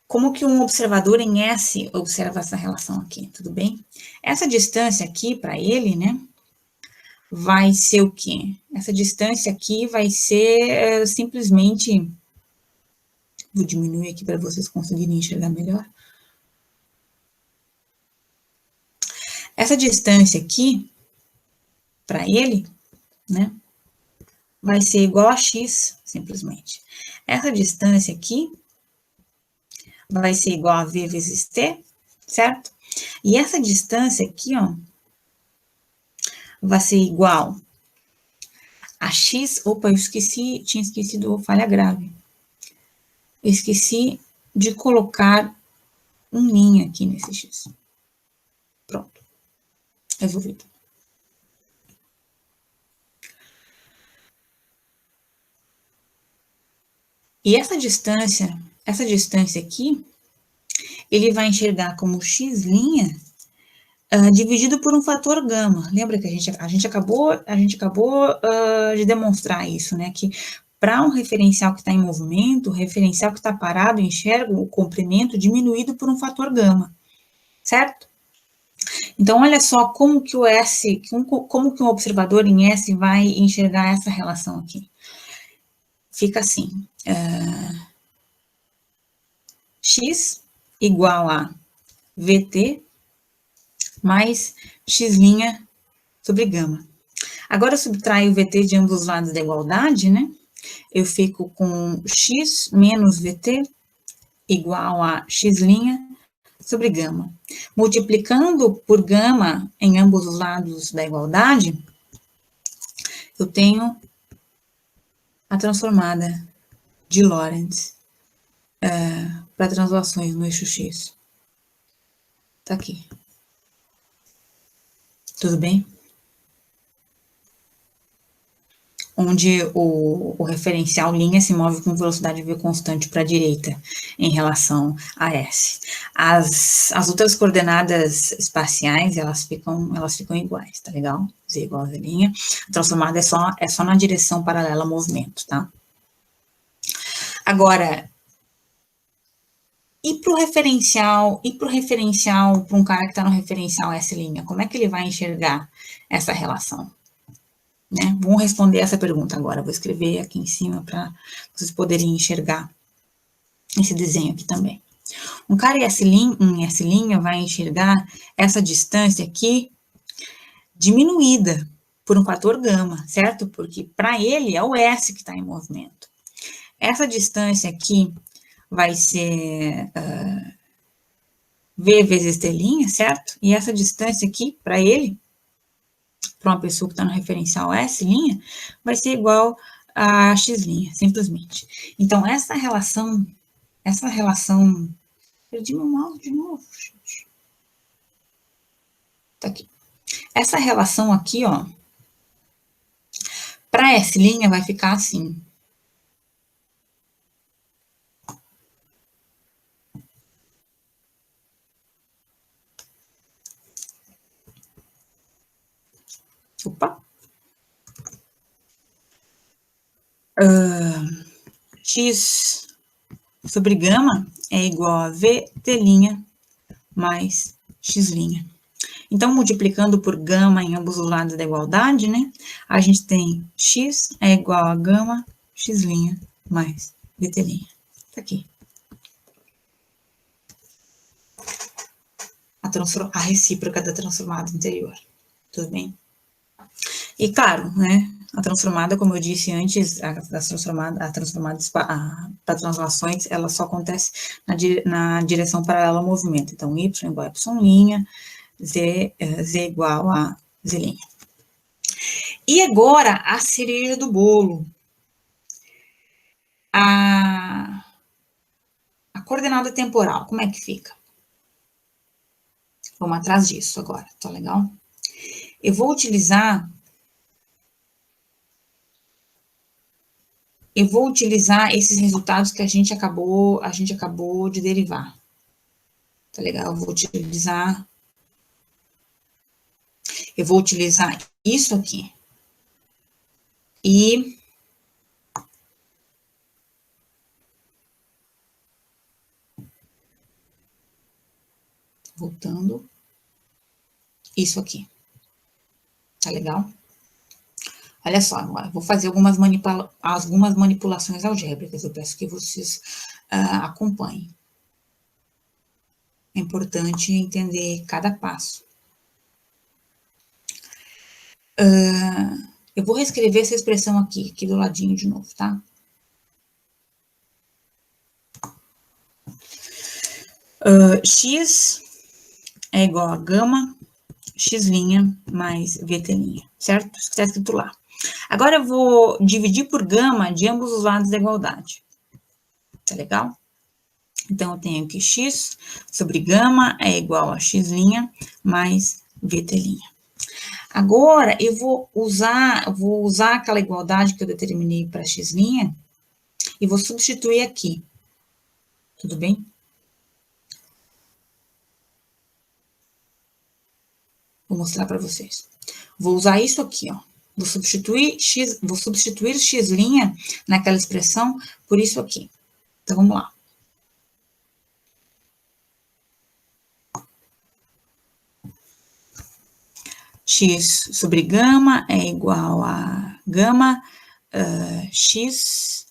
Como que um observador em S observa essa relação aqui, tudo bem? Essa distância aqui, para ele, né, vai ser o quê? Essa distância aqui vai ser simplesmente... Vou diminuir aqui para vocês conseguirem enxergar melhor. Essa distância aqui, para ele, né, vai ser igual a x, simplesmente. Essa distância aqui vai ser igual a v vezes t, certo? E essa distância aqui, ó, vai ser igual a x... Opa, eu esqueci, tinha esquecido falha grave. Eu esqueci de colocar um linha aqui nesse x. Pronto. Resolvido. E essa distância aqui, ele vai enxergar como x' dividido por um fator gama. Lembra que a gente acabou de demonstrar isso, né? Que para um referencial que está em movimento, o referencial que está parado enxerga o comprimento diminuído por um fator gama, certo? Então, olha só como que o S, como que um observador em S vai enxergar essa relação aqui. Fica assim, x igual a VT mais x' sobre gama. Agora, eu subtraio o VT de ambos os lados da igualdade, né? Eu fico com x menos VT igual a x' sobre gama. Multiplicando por gama em ambos os lados da igualdade, eu tenho a transformada de Lorentz para translações no eixo X. Tá aqui. Tudo bem? Onde o referencial linha se move com velocidade v constante para a direita em relação a S. As outras coordenadas espaciais, elas ficam iguais, tá legal? Z igual a Z'. A transformada é só na direção paralela ao movimento, tá? Agora, e para o referencial, para um cara que está no referencial S', como é que ele vai enxergar essa relação? Né? Vamos responder essa pergunta agora. Vou escrever aqui em cima para vocês poderem enxergar esse desenho aqui também. Um cara em S' vai enxergar essa distância aqui diminuída por um fator gama, certo? Porque para ele é o S que está em movimento. Essa distância aqui vai ser V vezes T', certo? E essa distância aqui, para ele, para uma pessoa que está no referencial S', vai ser igual a x', simplesmente. Então, essa relação, perdi meu mouse de novo, gente. Tá aqui. Essa relação aqui, ó, para S' vai ficar assim. Opa. X sobre gama é igual a VT' mais x'. Então, multiplicando por gama em ambos os lados da igualdade, né? A gente tem x é igual a gama x' mais VT'. Tá aqui. A recíproca da transformada anterior. Tudo bem? E claro, né? A transformada, como eu disse antes, para translações, ela só acontece na direção paralela ao movimento. Então, y igual a y', z igual a z'. E agora, a cereja do bolo. A coordenada temporal, como é que fica? Vamos atrás disso agora, tá legal? Eu vou utilizar esses resultados que a gente acabou de derivar. Tá legal? Eu vou utilizar isso aqui. E voltando, isso aqui. Tá legal? Olha só, agora vou fazer algumas manipulações algébricas. Eu peço que vocês acompanhem. É importante entender cada passo. Eu vou reescrever essa expressão aqui do ladinho de novo, tá? X é igual a gama x' mais VT', certo? Isso que está escrito lá. Agora eu vou dividir por gama de ambos os lados da igualdade. Tá legal? Então, eu tenho aqui x sobre gama é igual a x' mais VT'. Agora, eu vou usar aquela igualdade que eu determinei para x' e vou substituir aqui. Tudo bem? Vou mostrar para vocês. Vou usar isso aqui, ó. Vou substituir x' naquela expressão por isso aqui. Então, vamos lá. X sobre gama é igual a gama x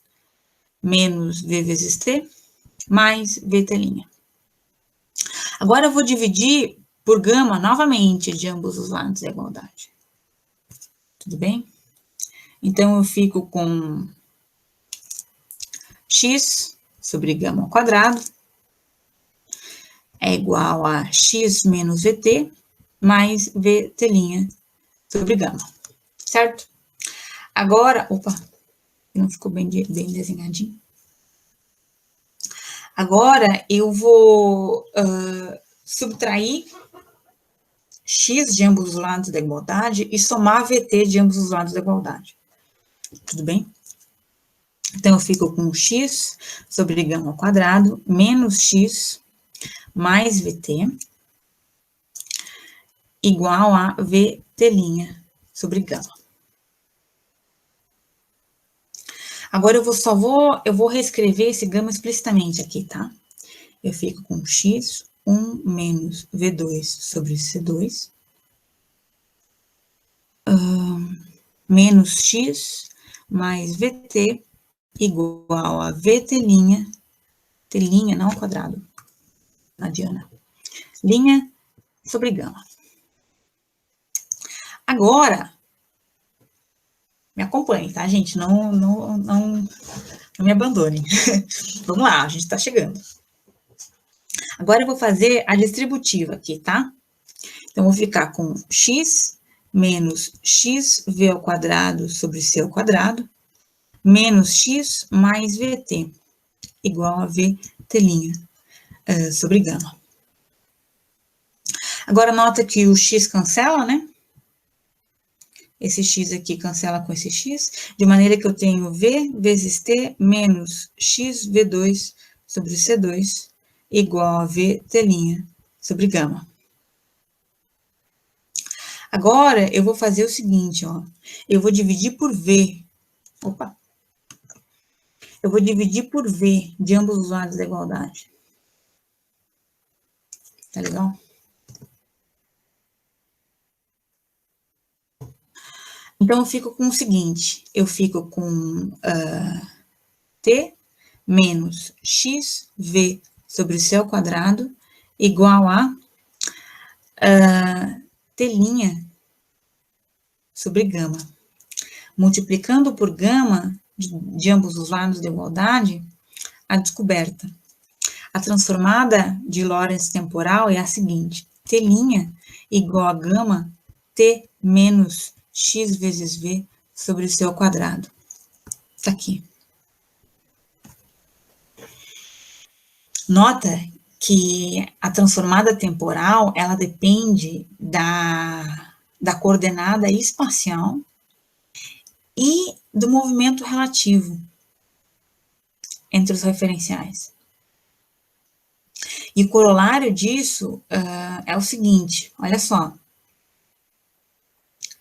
menos v vezes t mais vt'. Agora eu vou dividir por gama novamente de ambos os lados da igualdade. Tudo bem? Então, eu fico com x sobre gama ao quadrado é igual a x menos vt mais vt' sobre gama, certo? Agora, opa, não ficou bem desenhadinho. Agora, eu vou subtrair x de ambos os lados da igualdade e somar vt de ambos os lados da igualdade. Tudo bem? Então, eu fico com x sobre gama ao quadrado menos x mais vt igual a vt' sobre gama. Agora, eu vou reescrever esse gama explicitamente aqui, tá? Eu fico com x, 1 menos v2 sobre c2, menos x mais vt igual a vt', t' não ao quadrado, a Diana, linha sobre gama. Agora, me acompanhe, tá, gente? Não me abandonem. Vamos lá, a gente tá chegando. Agora eu vou fazer a distributiva aqui, tá? Então, eu vou ficar com x menos xv ao quadrado sobre c ao quadrado, menos x mais vt, igual a vt' sobre gama. Agora, nota que o x cancela, né? Esse x aqui cancela com esse x, de maneira que eu tenho v vezes t menos xv2 sobre c2, igual a vt' sobre gama. Agora, eu vou fazer o seguinte, ó. Eu vou dividir por v. Opa! Eu vou dividir por v de ambos os lados da igualdade. Tá legal? Então, eu fico com o seguinte. Eu fico com t menos xv sobre c ao quadrado igual a t' sobre gama. Multiplicando por gama de ambos os lados da igualdade, a descoberta. A transformada de Lorentz temporal é a seguinte: t' igual a gama t menos x vezes v sobre c ao quadrado. Tá aqui. Nota que a transformada temporal, ela depende da coordenada espacial e do movimento relativo entre os referenciais. E o corolário disso é o seguinte, olha só.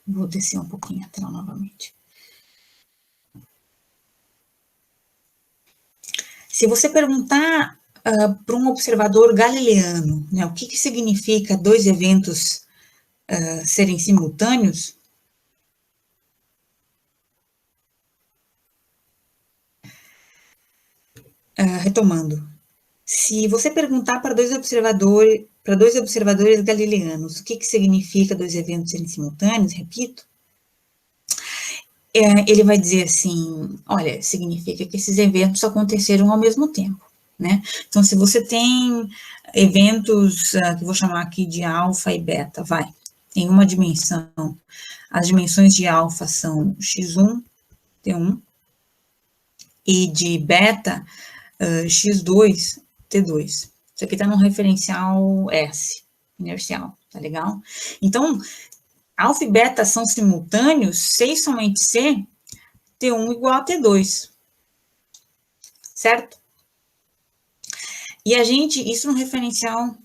Vou descer um pouquinho a tela novamente. Se você perguntar para um observador galileano, né, o que significa dois eventos serem simultâneos, retomando, se você perguntar para dois observadores galileanos o que significa dois eventos serem simultâneos, repito, ele vai dizer assim, olha, significa que esses eventos aconteceram ao mesmo tempo, né? Então, se você tem eventos, que eu vou chamar aqui de alfa e beta, em uma dimensão, as dimensões de alfa são x1, t1, e de beta, x2, t2. Isso aqui está no referencial S, inercial, tá legal? Então, alfa e beta são simultâneos, C e somente C, T1 igual a T2, certo? E a gente, isso no referencial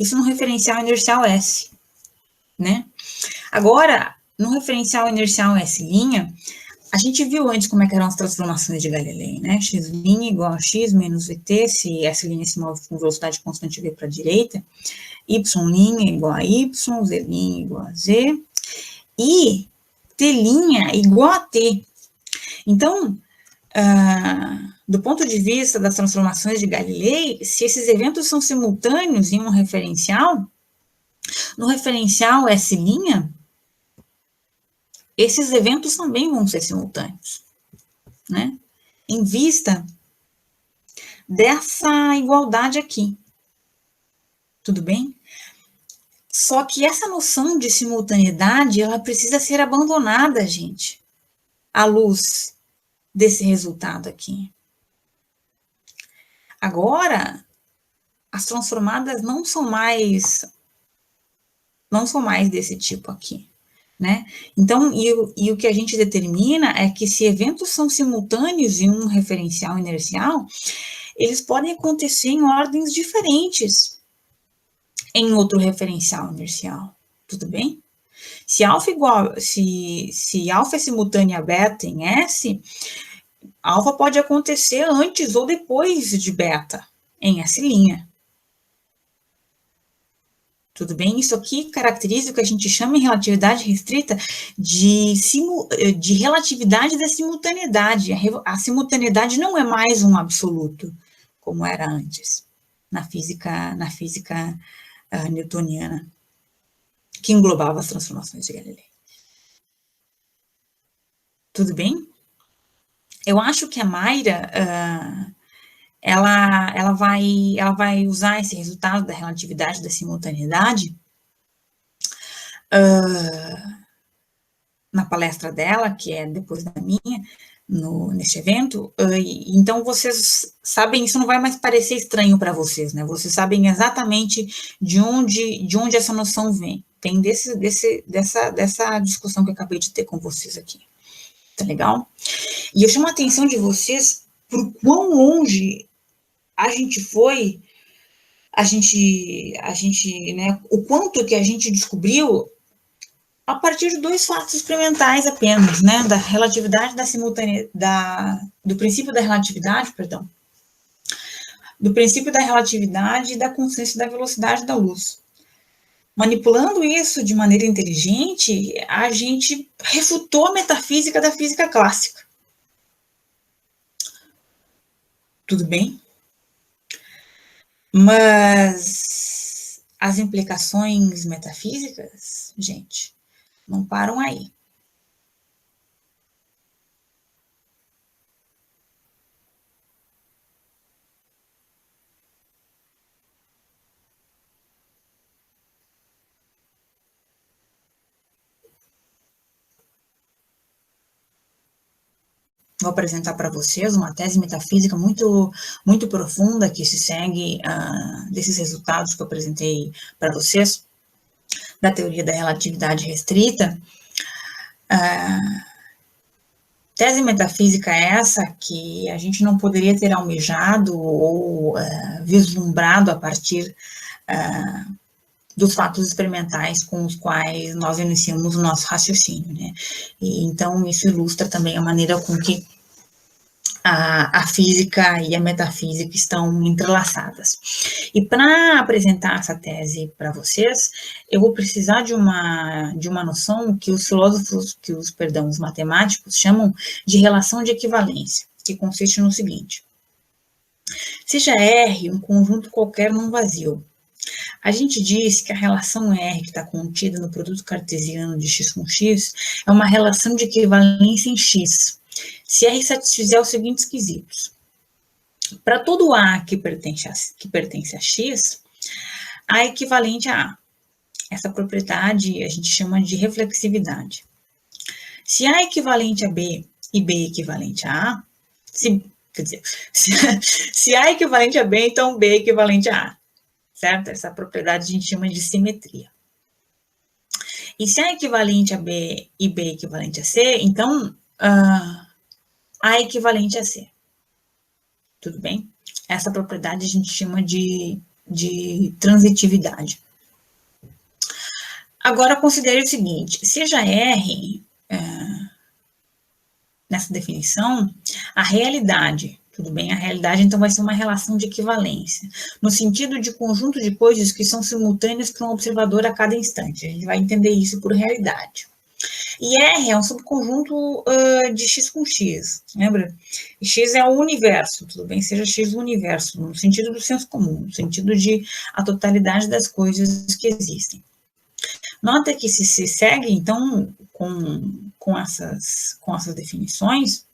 Isso no referencial inercial S, né? Agora, no referencial inercial S', a gente viu antes como é que eram as transformações de Galilei, né? X' igual a x menos vt, se S' se move com velocidade constante v para a direita, y' igual a y, z' igual a z, e t' igual a t. Então, do ponto de vista das transformações de Galilei, se esses eventos são simultâneos em um referencial, no referencial S', esses eventos também vão ser simultâneos, né? Em vista dessa igualdade aqui. Tudo bem? Só que essa noção de simultaneidade, ela precisa ser abandonada, gente, à luz desse resultado aqui. Agora, as transformadas não são mais desse tipo aqui, né? Então, e o que a gente determina é que se eventos são simultâneos em um referencial inercial, eles podem acontecer em ordens diferentes em outro referencial inercial, tudo bem? Se alfa é simultânea a beta em S, alfa pode acontecer antes ou depois de beta em S'. Tudo bem? Isso aqui caracteriza o que a gente chama em relatividade restrita de relatividade da simultaneidade. A simultaneidade não é mais um absoluto, como era antes, na física newtoniana, que englobava as transformações de Galilei. Tudo bem? Eu acho que a Mayra, ela vai usar esse resultado da relatividade da simultaneidade na palestra dela, que é depois da minha, neste evento. Então, vocês sabem, isso não vai mais parecer estranho para vocês, né? Vocês sabem exatamente de onde essa noção vem. Tem dessa discussão que eu acabei de ter com vocês aqui. Tá legal? E eu chamo a atenção de vocês por quão longe a gente foi, né, o quanto que a gente descobriu a partir de 2 fatos experimentais apenas, né, da relatividade do princípio da relatividade, do princípio da relatividade e da constância da velocidade da luz. Manipulando isso de maneira inteligente, a gente refutou a metafísica da física clássica. Tudo bem? Mas as implicações metafísicas, gente, não param aí. Vou apresentar para vocês uma tese metafísica muito, muito profunda que se segue desses resultados que eu apresentei para vocês, da teoria da relatividade restrita. Tese metafísica essa que a gente não poderia ter almejado ou vislumbrado a partir dos fatos experimentais com os quais nós iniciamos o nosso raciocínio, né? E, então, isso ilustra também a maneira com que a física e a metafísica estão entrelaçadas. E para apresentar essa tese para vocês, eu vou precisar de uma noção que os filósofos, os matemáticos chamam de relação de equivalência, que consiste no seguinte: seja R um conjunto qualquer num vazio. A gente diz que a relação R que está contida no produto cartesiano de x com x é uma relação de equivalência em x, se R satisfizer os seguintes quesitos. Para todo A que pertence a x, A é equivalente a A. Essa propriedade a gente chama de reflexividade. Se A é equivalente a B e B é equivalente a A, se A é equivalente a B, então B é equivalente a A. Certo? Essa propriedade a gente chama de simetria. E se A é equivalente a B e B é equivalente a C, então A é equivalente a C. Tudo bem? Essa propriedade a gente chama de de transitividade. Agora, considere o seguinte, seja R, nessa definição, a realidade, tudo bem? A realidade, então, vai ser uma relação de equivalência, no sentido de conjunto de coisas que são simultâneas para um observador a cada instante. A gente vai entender isso por realidade. E R é um subconjunto de X com X, lembra? E X é o universo, tudo bem? Seja X o universo, no sentido do senso comum, no sentido de a totalidade das coisas que existem. Nota que se segue, então, com essas definições,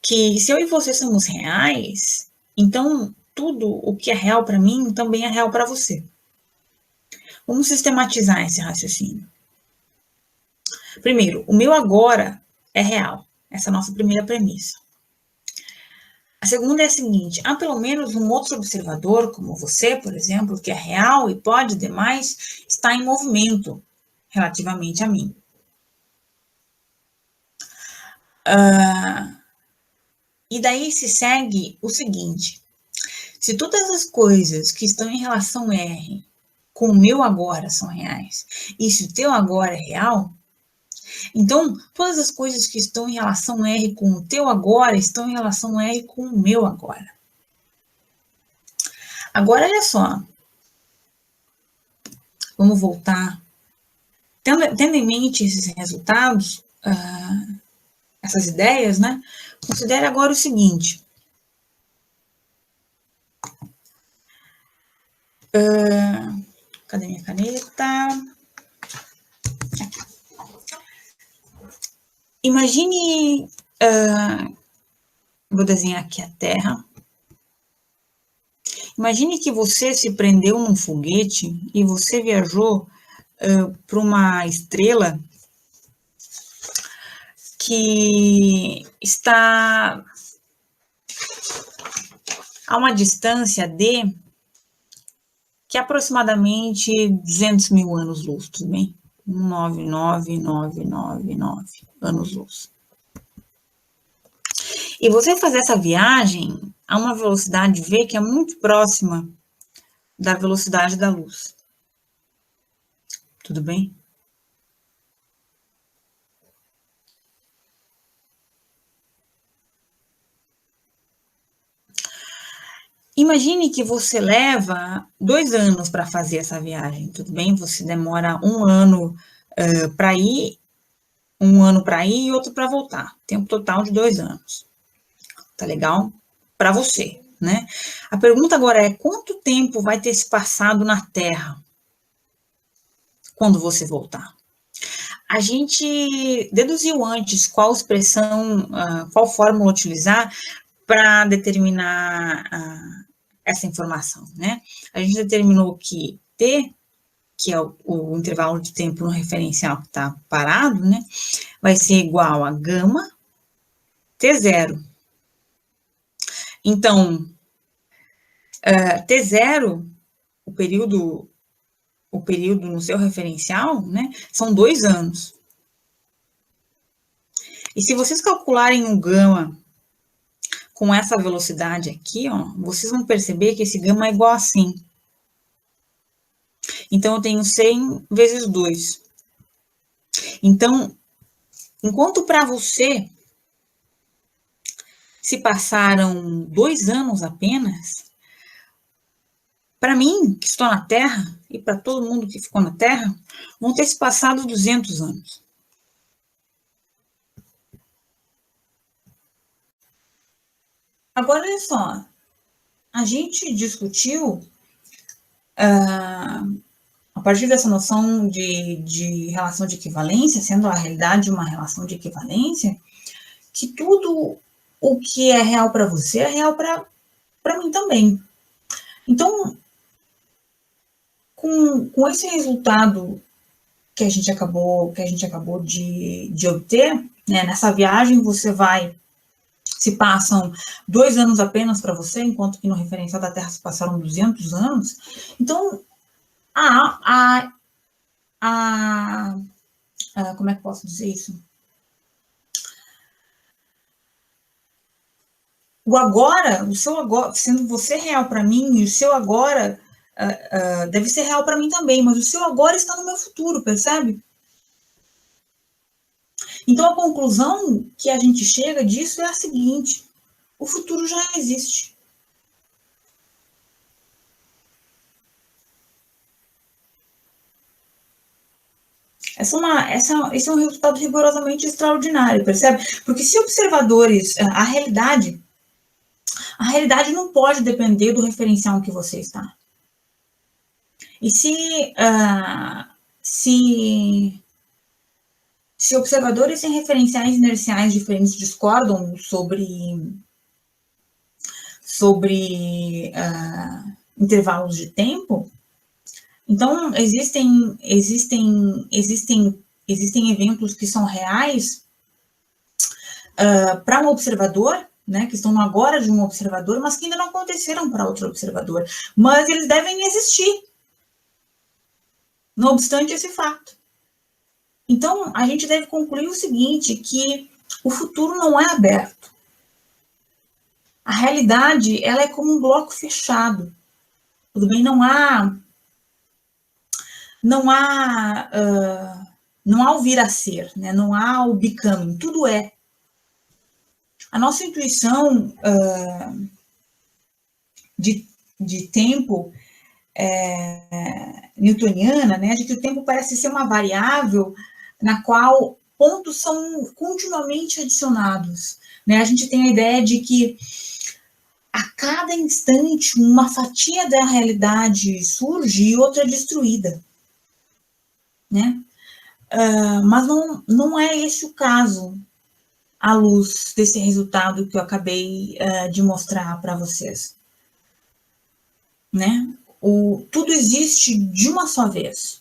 que se eu e você somos reais, então tudo o que é real para mim também é real para você. Vamos sistematizar esse raciocínio. Primeiro, o meu agora é real. Essa é a nossa primeira premissa. A segunda é a seguinte: há pelo menos um outro observador, como você, por exemplo, que é real e pode, demais, estar em movimento relativamente a mim. E daí se segue o seguinte: se todas as coisas que estão em relação R com o meu agora são reais, e se o teu agora é real, então todas as coisas que estão em relação R com o teu agora estão em relação R com o meu agora. Agora, olha só. Vamos voltar. Tendo em mente esses resultados, essas ideias, né? Considere agora o seguinte. Cadê minha caneta? Aqui. Imagine, vou desenhar aqui a Terra. Imagine que você se prendeu num foguete e você viajou para uma estrela que está a uma distância de que é aproximadamente 200 mil anos-luz, tudo bem? 99999 anos-luz. E você fazer essa viagem a uma velocidade V que é muito próxima da velocidade da luz. Tudo bem? Imagine que você leva 2 anos para fazer essa viagem, tudo bem? Você demora 1 ano para ir, 1 ano para ir e outro para voltar. Tempo total de 2 anos. Tá legal? Para você, né? A pergunta agora é: quanto tempo vai ter se passado na Terra quando você voltar? A gente deduziu antes qual expressão, qual fórmula utilizar para determinar essa informação, né? A gente determinou que T, que é o intervalo de tempo no referencial que está parado, né? Vai ser igual a gama T0. Então, T0, o período no seu referencial, né, são 2 anos. E se vocês calcularem um gama com essa velocidade aqui, ó, vocês vão perceber que esse gama é igual a 100. Então, eu tenho 100 vezes 2. Então, enquanto para você se passaram 2 anos apenas, para mim, que estou na Terra, e para todo mundo que ficou na Terra, vão ter se passado 200 anos. Agora, olha só, a gente discutiu, a partir dessa noção de relação de equivalência, sendo a realidade uma relação de equivalência, que tudo o que é real para você é real para mim também. Então, com esse resultado que a gente acabou de obter, né, nessa viagem se passam 2 anos apenas para você, enquanto que no referencial da Terra se passaram 200 anos. Então, como é que posso dizer isso? o agora, o seu agora, sendo você real para mim, e o seu agora deve ser real para mim também, mas o seu agora está no meu futuro, percebe? Então, a conclusão que a gente chega disso é a seguinte: o futuro já existe. Esse é um resultado rigorosamente extraordinário, percebe? Porque se observadores, a realidade não pode depender do referencial em que você está. E se observadores em referenciais inerciais diferentes discordam sobre intervalos de tempo, então existem eventos que são reais para um observador, né, que estão no agora de um observador, mas que ainda não aconteceram para outro observador. Mas eles devem existir, não obstante esse fato. Então, a gente deve concluir o seguinte, que o futuro não é aberto. A realidade, ela é como um bloco fechado. Tudo bem? Não há o vir a ser, né? Não há o becoming, tudo é. A nossa intuição de tempo newtoniana, né, de que o tempo parece ser uma variável na qual pontos são continuamente adicionados. Né? A gente tem a ideia de que a cada instante uma fatia da realidade surge e outra é destruída. Né? Mas não é esse o caso, à luz desse resultado que eu acabei de mostrar para vocês. Né? Tudo existe de uma só vez.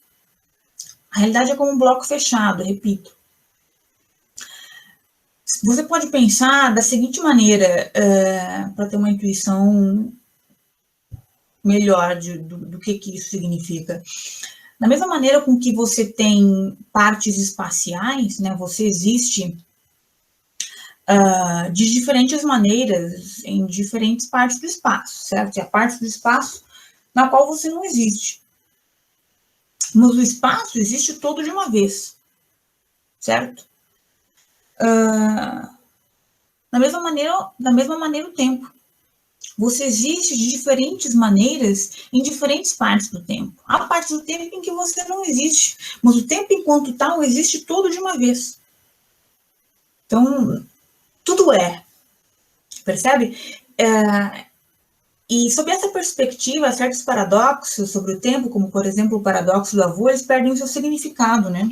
A realidade é como um bloco fechado, repito. Você pode pensar da seguinte maneira, para ter uma intuição melhor do que isso significa. Da mesma maneira com que você tem partes espaciais, né, você existe de diferentes maneiras em diferentes partes do espaço, certo? E a parte do espaço na qual você não existe. Mas o espaço existe todo de uma vez, certo? Da mesma maneira o tempo. Você existe de diferentes maneiras em diferentes partes do tempo. Há partes do tempo em que você não existe, mas o tempo enquanto tal existe todo de uma vez. Então, tudo é. Percebe? E sob essa perspectiva, certos paradoxos sobre o tempo, como por exemplo o paradoxo do avô, eles perdem o seu significado, né?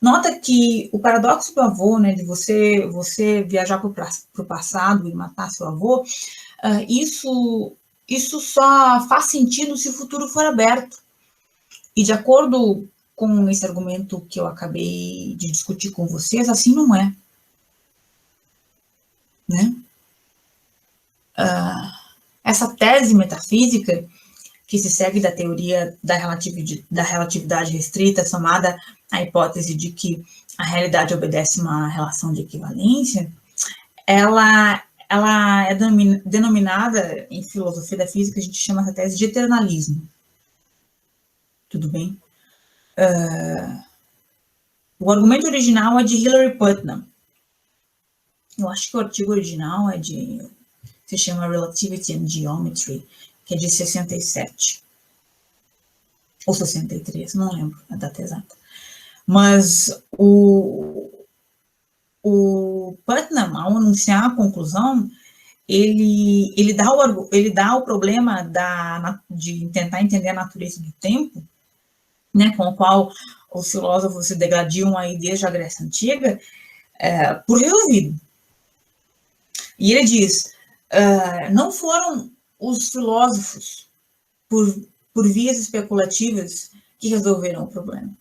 Nota que o paradoxo do avô, né, de você viajar para o passado e matar seu avô, isso só faz sentido se o futuro for aberto. E de acordo com esse argumento que eu acabei de discutir com vocês, assim não é. Né? Essa tese metafísica que se segue da teoria da relatividade restrita, somada à hipótese de que a realidade obedece uma relação de equivalência, ela é denominada, em filosofia da física, a gente chama essa tese de eternalismo. Tudo bem? O argumento original é de Hilary Putnam. Eu acho que o artigo original se chama Relativity and Geometry, que é de 67. Ou 63, não lembro a data exata. Mas o Putnam, ao anunciar a conclusão, ele dá o problema de tentar entender a natureza do tempo, né, com o qual os filósofos se degladiam aí desde a Grécia Antiga, por resolvido. E ele diz, não foram os filósofos, por vias especulativas, que resolveram o problema.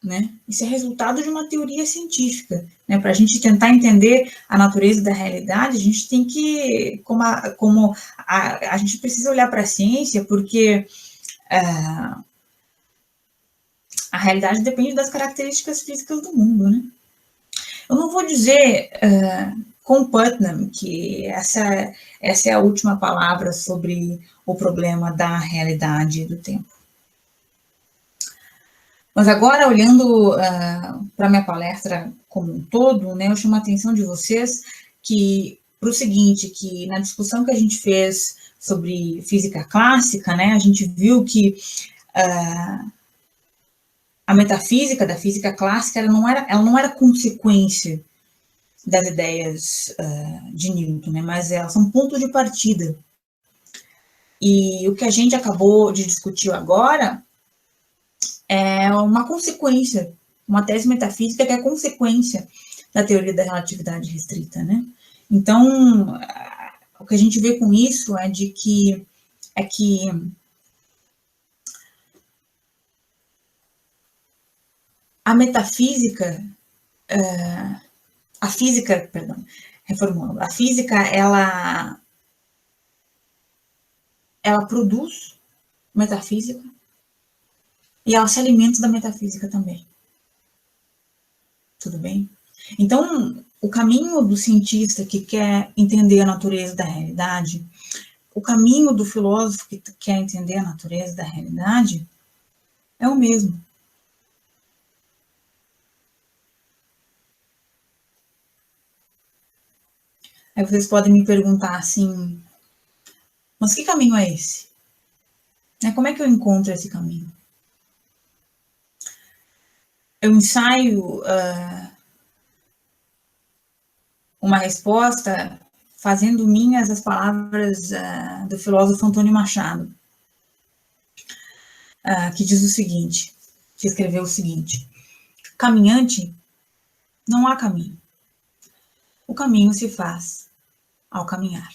Né? Isso é resultado de uma teoria científica. Né? Para a gente tentar entender a natureza da realidade, a gente tem que, a gente precisa olhar para a ciência, porque a realidade depende das características físicas do mundo. Né? Eu não vou dizer com Putnam que essa é a última palavra sobre o problema da realidade do tempo. Mas agora, olhando para a minha palestra como um todo, né, eu chamo a atenção de vocês para o seguinte, que na discussão que a gente fez sobre física clássica, né, a gente viu que a metafísica da física clássica ela não era consequência das ideias de Newton, né, mas elas são ponto de partida. E o que a gente acabou de discutir agora é uma consequência, uma tese metafísica que é consequência da teoria da relatividade restrita, né? Então, o que a gente vê com isso é que a metafísica, reformulando, a física, ela produz metafísica e ela se alimenta da metafísica também. Tudo bem? Então, o caminho do cientista que quer entender a natureza da realidade, o caminho do filósofo que quer entender a natureza da realidade é o mesmo. Aí vocês podem me perguntar assim, mas que caminho é esse? Como é que eu encontro esse caminho? Eu ensaio uma resposta fazendo minhas as palavras do filósofo Antônio Machado, que diz o seguinte, que escreveu o seguinte: caminhante, não há caminho. O caminho se faz ao caminhar.